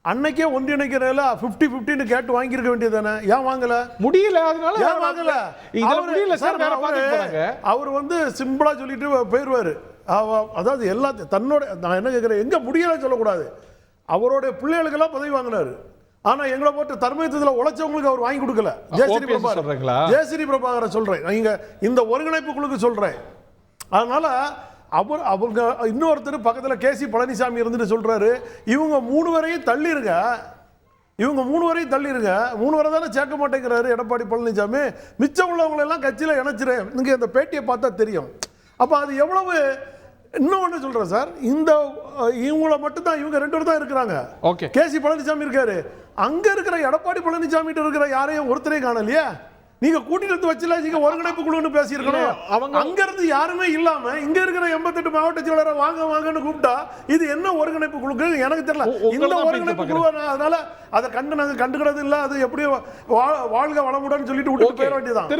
அன்னைக்கே ஒன்றிணைக்கிறதுல 50-50 கேட்டு வாங்கியிருக்க வேண்டியதானே? ஏன் வாங்கல? முடியல. அதனால ஏன் வாங்கல? அவர் வந்து சிம்பிளா சொல்லிட்டு போயிருவாரு. அதாவது எல்லாத்தையும் தன்னோட, நான் என்ன கேட்கிறேன், எங்க முடியல சொல்லக்கூடாது. அவருடைய பிள்ளைகளுக்கெல்லாம் பதவி வாங்கினாரு. ஆனா எங்களை போட்டு தர்மயுத்தத்துல உழைச்சவங்களுக்கு அவர் வாங்கி கொடுக்கல. ஜெயஸ்ரீ பிரபாகரன் சொல்றேன், நீங்க இந்த ஒருங்கிணைப்பு குழுக்கு சொல்றேன். அதனால அவங்க இன்னொருத்தர் பக்கத்துல கேசி பழனிசாமி இருந்துட்டு சொல்றாரு, இவங்க 3 வரையும் தள்ளிருங்க, இவங்க 3 வரையும் தள்ளிருங்க. 3 வரை தானே சேர்க்க மாட்டேங்கிறாரு எடப்பாடி பழனிசாமி. மிச்சம் உள்ளவங்களை எல்லாம் கட்சியில இணைச்சிரு. நீங்க இந்த பேட்டியை பார்த்தா தெரியும். அப்ப அது எவ்வளவு. இன்னொன்னு சொல்றேன் சார், இந்த இவங்கள மட்டும் தான், இவங்க 2 பேர் தான் இருக்கிறாங்க. கேசி பழனிசாமி இருக்காரு. அங்க இருக்கிற எடப்பாடி பழனிசாமி இருக்கிற யாரையும் ஒருத்தரையும் காணலையே. நீங்க கூட்டிட்டு வந்து வச்சுல நீங்க ஒருங்கிணைப்பு குழுன்னு பேசி இருக்கணும். அவங்க அங்க இருந்து யாருமே இல்லாம இங்க இருக்கிற 88 மாவட்ட செயலாளரை வாங்கன்னு கூப்பிட்டா இது என்ன ஒருங்கிணைப்பு குழுக்கு எனக்கு தெரியல. இந்த ஒருங்கிணைப்பு குழு அதனால அதை நாங்க கண்டுக்கிறது இல்ல. அது எப்படியோ வாழ்க வளமுடன் சொல்லிட்டு விட்டு போயிட வேண்டியதான்.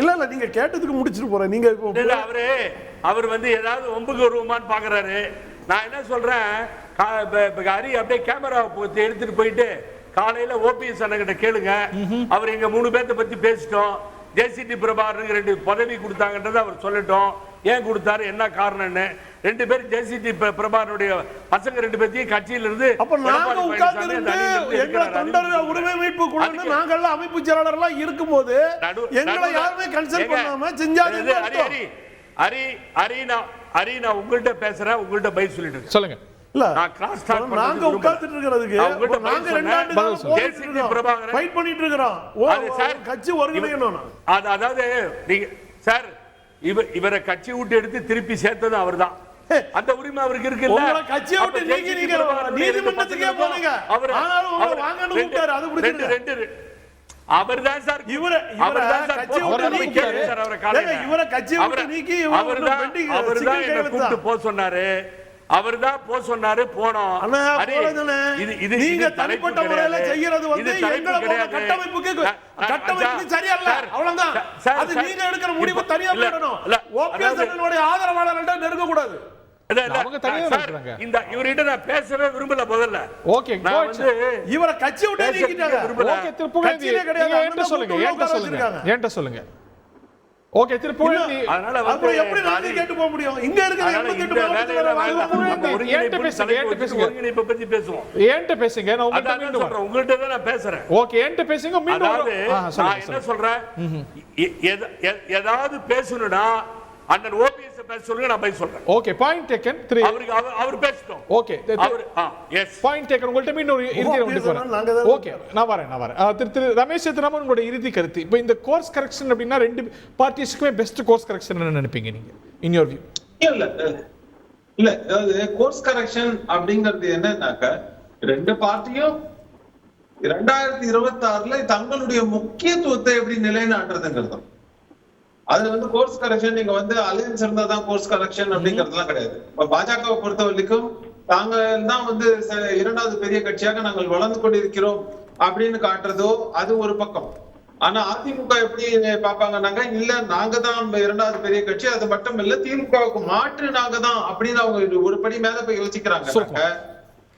இல்ல நீங்க கேட்டதுக்கு முடிச்சுட்டு போறேன். நீங்க அவர் வந்து ஏதாவது ஒம்புக்கு வருவான்னு பாக்குறாரு. நான் என்ன சொல்றேன், ஹரி அப்படியே கேமரா எடுத்துட்டு போயிட்டு காலையில ஓபிஎஸ் அண்ணகிட்ட கேளுங்க. அவர் எங்க 3 பேர்த்த பத்தி பேசிட்டோம். ஜெயசிடி பிரபாகரனுக்கு 2 பதவி கொடுத்தாங்கன்றத அவர் சொல்லட்டும். ஏன் கொடுத்தாரு, என்ன காரணம்னு. 2 பேரும் ஜெயசிடி பிரபாகரனுடைய பசங்க 2 பேர்த்தையும் கட்சியில இருந்து உரிமை மீட்பு குழு நாங்கெல்லாம் அமைப்பு செயலாளர்லாம் இருக்கும்போது எங்களை யாருமே கன்சல்ட் பண்ணாம செஞ்சாங்க. ஹரி, நான் உங்கள்கிட்ட பேசுறேன், உங்கள்கிட்ட பதில் சொல்லிட்டு இருக்கேன். சொல்லுங்க. இல்ல நான் கிராஸ் டாக் நாங்க உட்கார்ந்துட்டு இருக்கிறதுக்கு நாங்க 2 ஆண்டு காலம் போராடிட்டு இருக்கோம், ஃபைட் பண்ணிட்டு இருக்கோம். கட்சி ஒருங்கிணைக்கணும். அதாவது நீங்க சார் இவரை கட்சி விட்டு எடுத்து திருப்பி சேர்த்தது அவர்தான். அந்த உரிமை அவருக்கு இருக்குல்ல. உங்களை கட்சியை விட்டு நீங்க நீதிமன்றத்துக்கே போனீங்க. ஆனாலும் உங்களை வாங்கன்னு கூப்பிட்டாரு. அது புரியுது. அவர்தான் சார் இவரை கட்சியை விட்டு நீக்கி இவரை கட்சியை விட்டு நீக்கி அவர்தான் என்ன கூப்பிட்டு போக சொன்னாரு. அவர்தான் போ சொன்னாரு, போனோம். நீங்க தனிப்பட்ட முறையில செய்யறது வந்து எங்களை போல கட்டமைப்புக்கு சரியல்ல. அவ்வளவுதான். அது நீங்க எடுக்கிற முடிவு தனியா போயிடணும். ஓபிஎஸ் அண்ணனுடைய ஆதரவாளர்கள்ட்ட நெருங்க கூடாது. இவர்கிட்ட நான் பேசவே விரும்பல. முதல்ல ஓகே, இவரை கட்சி விட்டு நீக்கிட்டாங்க. ஓகே, திருப்புகழேந்தி என்கிட்ட சொல்லுங்க. ஓகே, திருப்புகழேந்தி அப்புறம் எப்படி நாங்க கேட்டு போக முடியும்? இங்க இருக்கிற 88 ஒருங்கிணைப்பை பத்தி பேசுவோம். என்கிட்ட பேசுங்க, நான் உங்கள்கிட்ட மீண்டும் வரேன். உங்கள்கிட்ட தான் நான் பேசுறேன். ஓகே, என்கிட்ட பேசுங்க, மீண்டும் நான் என்ன சொல்றேன், ஏதாவது பேசணும்னா அண்ணன் ஓபிஎஸ் பேச சொல்லுங்க, நான் பதில் சொல்றேன். Okay, point taken. அவர் பேசட்டும். Okay, yes, point taken. உங்கள்ட்ட மீண்டும் இறுதி ரவுண்டுக்கு வரேன். ஓகே, நான் வரேன். திரு ரமேஷ் சேதுராமன், உங்களுடைய இறுதி கருத்து. இப்போ இந்த கோர்ஸ் கரெக்ஷன் அப்படின்னா 2 பார்ட்டிஸ்க்குமே பெஸ்ட் கோர்ஸ் கரெக்ஷன் என்ன நினைப்பீங்க நீங்க, இன் யுவர் வியூ? இல்ல அதாவது கோர்ஸ் கரெக்ஷன் அப்படிங்கிறது என்னன்னாக்க 2 பார்ட்டியும் 2026ல தங்களுடைய முக்கியத்துவத்தை எப்படி நிலைநாட்டுறதுங்கிறது. அது வந்து கோர்ஸ் கரெக்ஷன் நீங்க வந்து அலையன்ஸ் இருந்தா தான் கோர்ஸ் கரெக்ஷன் அப்படிங்கறதுலாம் கிடையாது. இப்ப பாஜகவை பொறுத்த வரைக்கும் தாங்கள் தான் வந்து 2வது பெரிய கட்சியாக நாங்கள் வளர்ந்து கொண்டிருக்கிறோம் அப்படின்னு காட்டுறதோ அது ஒரு பக்கம். ஆனா அதிமுக எப்படி பாப்பாங்கன்னாங்க, இல்ல நாங்க தான் 2வது பெரிய கட்சி, அது மட்டும் இல்ல திமுகவுக்கு மாற்று நாங்க தான் அப்படின்னு அவங்க ஒரு படி மேல போய் யோசிக்கிறாங்க.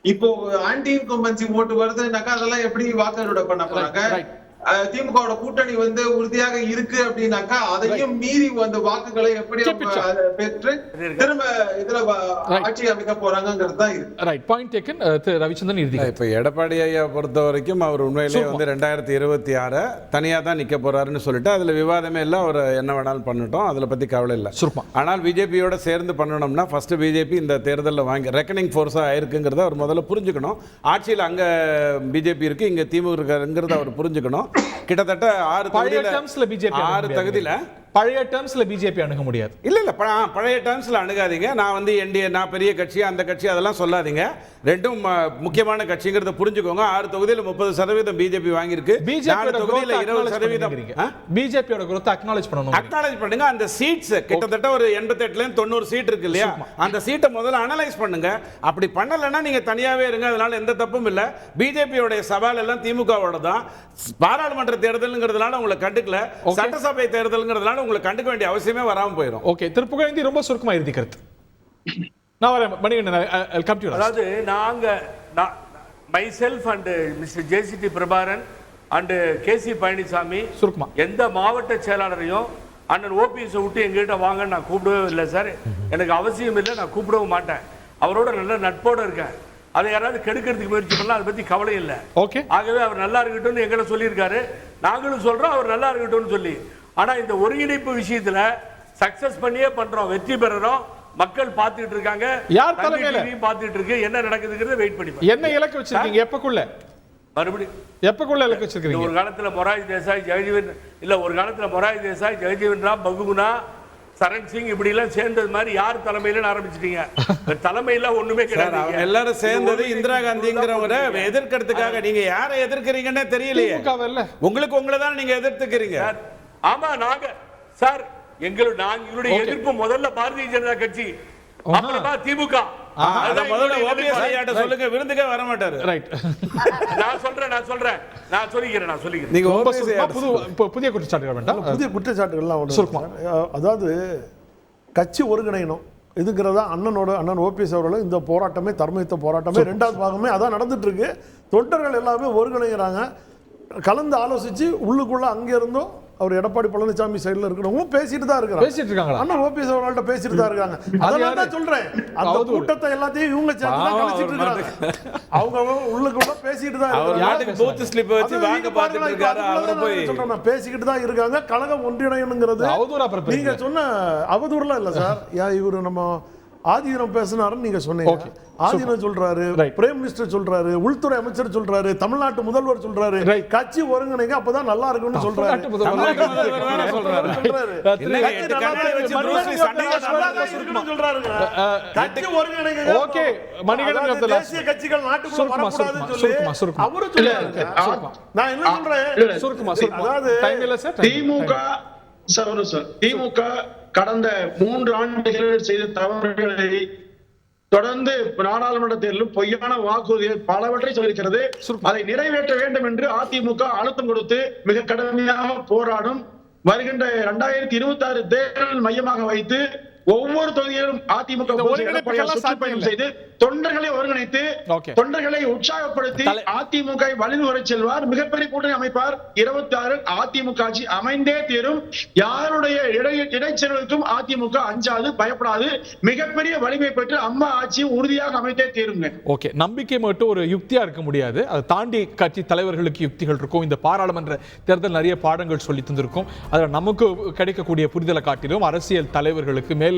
இப்போ ஆன்டி இன்கம்பன்சி ஓட்டு வருதுன்னாக்கா அதெல்லாம் எப்படி வாக்கறுட பண்ண போறாங்க? திமுகவோட கூட்டணி வந்து உறுதியாக இருக்கு அப்படின்னாக்கா அதையும் மீறி அந்த வாக்குகளை எப்படி பெற்று திரும்ப இதுல ஆட்சி அமைக்க போறாங்கிறது தான் இருக்கு. Right, point taken. ரவிச்சந்திரன் இறுதி. இப்ப எடப்பாடி ஐயா பொறுத்த வரைக்கும் அவர் உண்மையிலேயே வந்து 2026 தனியா தான் நிக்க போறாருன்னு சொல்லிட்டு அதுல விவாதமே இல்ல. அவர் என்ன வேணாலும் பண்ணட்டும், அதுல பத்தி கவலை இல்லை. ஆனால் பிஜேபியோட சேர்ந்து பண்ணணும்னா ஃபர்ஸ்ட் பிஜேபி இந்த தேர்தலில் வாங்கி ரெக்கனிங் ஃபோர்ஸா ஆயிருக்குங்கிறத அவர் முதல்ல புரிஞ்சுக்கணும். ஆட்சியில் அங்க பிஜேபி இருக்கு, இங்க திமுக இருக்குங்கிறத அவர் புரிஞ்சுக்கணும். கிட்டத்தட்ட 6 தகுதியில பழைய டேர்ம்ஸ்ல பிஜேபி அணுக முடியாது. இல்ல பழைய டேர்ம்ஸ்ல அணுகாதீங்க. நான் வந்து என்டிஏ நான் பெரிய கட்சி அந்த கட்சி அதெல்லாம் சொல்லாதீங்க. 2ம் முக்கியமான கட்சிங்கிறத புரிஞ்சுக்கோங்க. 6 தொகுதியில 30% பிஜேபி வாங்கியிருக்கு. 4 தொகுதியில 20% பிஜேபியோட growth அக்னாலேஜ் பண்ணணும். அக்னாலேஜ் பண்ணுங்க. அந்த சீட்ஸ் கிட்டத்தட்ட ஒரு 88ல இருந்து 90 சீட் இருக்கு இல்லையா, அந்த சீட்டை முதல்ல அனலைஸ் பண்ணுங்க. அப்படி பண்ணலன்னா நீங்க தனியாவே இருங்க, அதனால எந்த தப்பும் இல்ல. பிஜேபியோட சவால் எல்லாம் திமுகவோட தான். பாராளுமன்ற தேர்தல்ங்கிறதுனால உங்களை கண்டுக்கல, சட்டசபை தேர்தல்ங்கிறதுனால உங்களுக்கு கண்டுக்க வேண்டிய அவசியமே வராம போயிடும். ஓகே, திருப்புகழேந்தி ரொம்ப சுருக்கமா இறுதி கருத்து. நான் வரேன் மணிகண்டன். அதாவது நாங்க myself and mister JCD Prabhakaran and KC Palanisamy சுருக்கமா எந்த மாவட்ட செயலாளரையும் அண்ணன் ஓபிஎஸ் விட்டு எங்ககிட்ட வாங்க நான் கூப்பிடவே இல்லை சார். எனக்கு அவசியம் இல்லை, நான் கூப்பிடவும் மாட்டேன். அவரோட நல்ல நட்போட இருக்கேன். அதை யாராவது கெடுக்கிறதுக்கு முயற்சி பண்ணலாம், அதை பத்தி கவலை இல்லை. ஓகே, ஆகவே அவர் நல்லா இருக்கட்டும்னு எங்களை சொல்லியிருக்காரு, நாங்களும் சொல்றோம் அவர் நல்லா இருக்கட்டும்னு சொல்லி. ஆனா இந்த ஒருங்கிணைப்பு விஷயத்துல சக்சஸ் பண்ணியே பண்றோம், வெற்றி பெறறோம். மக்கள் பார்த்துட்டு இருக்காங்க, யார் தலைமையில பார்த்துட்டு இருக்கு, என்ன நடக்குதுங்கிறத வெயிட் பண்ணி. என்ன இலக்கு வச்சிருக்கீங்க? எப்பக்குள்ள இலக்கு வச்சிருக்கீங்க? ஒரு காலத்துல மொராஜி தேசாய், ஜெயஜீவன் இல்ல, ஒரு காலத்துல மொராஜி தேசாய், ஜெயஜீவன் ராம், பகுகுணா, சரண் சிங் இப்படி எல்லாம் சேர்ந்தது மாதிரி யார் தலைமையில ஆரம்பிச்சிட்டீங்க? தலைமையில ஒண்ணுமே கிடையாது. எல்லாரும் சேர்ந்தது இந்திரா காந்திங்கிறவங்க எதிர்க்கிறதுக்காக. நீங்க யாரை எதிர்க்கிறீங்கன்னே தெரியலையே. உங்களுக்கு உங்களை தான் நீங்க எதிர்த்துக்கிறீங்க. ஆமா, நாங்க சார் எங்களுடைய எதிர்ப்பு முதல்ல பாரதிய ஜனதா கட்சி, அப்புறமா திமுக. சொல்லுங்க, விருந்துக்கே வர மாட்டாரு. நான் சொல்லிக்கிறேன். புதிய குற்றச்சாட்டுகள்லாம் அதாவது கட்சி ஒருங்கிணையணும் இதுங்கிறதா அண்ணன் ஓபிஎஸ் அவர்களும் இந்த போராட்டமே தர்மயுத்த போராட்டமே 2வது பாகமே அதான் நடந்துட்டு இருக்கு. தொண்டர்கள் எல்லாமே ஒருங்கிணைகிறாங்க, கலந்து ஆலோசிச்சு உள்ளுக்குள்ள அங்க இருந்தும் அவர் எடப்பாடி பழனிசாமி சைடுல இருக்கிறவங்க பேசிட்டு தான் இருக்காங்க. பேசிட்டு இருக்காங்களா? அண்ணா ஓபிஎஸ் அவர்கள்ட்ட பேசிட்டு தான் இருக்காங்க. அதனால தான் சொல்றேன், அந்த கூட்டத்தை எல்லாத்தையும் இவங்க சேர்ந்து தான் கழிச்சிட்டு இருக்காங்க. அவங்க உள்ளுக்குள்ள பேசிட்டு தான் இருக்காங்க. பூத் ஸ்லிப் வச்சு வாங்க பார்த்துட்டு இருக்காரு. அவரை போய் சொல்றேன், பேசிக்கிட்டு தான் இருக்காங்க. கழகம் ஒன்றிணையணுங்கிறது நீங்க சொன்ன அவதூறுலாம் இல்ல சார். இவரு நம்ம ஆதீனம் பேசினாருன்னு நீங்க சொன்னீங்க. ஆதீனம் சொல்றாரு, பிரைம் மினிஸ்டர் சொல்றாரு, உள்துறை அமைச்சர் சொல்றாரு, தமிழ்நாட்டு முதல்வர் சொல்றாரு, கட்சி ஒருங்கிணைங்க அப்பதான் நல்லா இருக்கும்னு சொல்றாரு. கட்சி ஒருங்கிணைங்க, தேசிய கட்சிகள் நாட்டுக்குள்ள வரக்கூடாதுன்னு சொல்லி அவரு சொல்றாரு. நான் என்ன சொல்றேன், அதாவது திமுக கடந்த 3 ஆண்டுகளில் செய்த தவறுகளை தொடர்ந்து நாடாளுமன்ற தேர்தலில் பொய்யான வாக்குறுதிகள் பலவற்றை சொல்லியிருக்கிறது. அதை நிறைவேற்ற வேண்டும் என்று அதிமுக அழுத்தம் கொடுத்து மிக கடுமையாக போராடும். வருகின்ற 2026 தேர்தல் மையமாக வைத்து ஒவ்வொரு தொகுதியிலும் அதிமுக சுற்றுப்பயணம் செய்து தொண்டர்களை ஒருங்கிணைத்து தொண்டர்களை உற்சாகப்படுத்தி அதிமுக வழிமுறை செல்வார். மிகப்பெரிய கூட்டணி அமைப்பார். 26 அதிமுக ஆட்சி அமைந்தே தீரும். யாருடைய இடைச்செருவுக்கும் அதிமுக அஞ்சாது, பயப்படாது. மிகப்பெரிய வலிமை பெற்று அம்மா ஆட்சி உறுதியாக அமைந்தே தீருங்க. ஓகே, நம்பிக்கை மட்டும் ஒரு யுக்தியா இருக்க முடியாது. அதை தாண்டி கட்சி தலைவர்களுக்கு யுக்திகள் இருக்கும். இந்த பாராளுமன்ற தேர்தல் நிறைய பாடங்கள் சொல்லி தந்திருக்கும். அதில் நமக்கு கிடைக்கக்கூடிய புரிதலை காட்டிலும் அரசியல் தலைவர்களுக்கு மேலிருந்து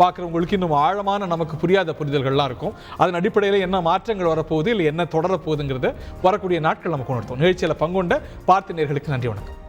பார்க்குறவங்களுக்கு இன்னும் ஆழமான நமக்கு புரியாத புரிதல்கள்லாம் இருக்கும். அதன் அடிப்படையில் என்ன மாற்றங்கள் வரப்போகுது, இல்லை என்ன தொடரப்போகுதுங்கிறத வரக்கூடிய நாட்கள் நமக்கு உணர்த்தும். நிகழ்ச்சியில் பங்குகொண்ட பார்த்தினர்களுக்கு நன்றி, வணக்கம்.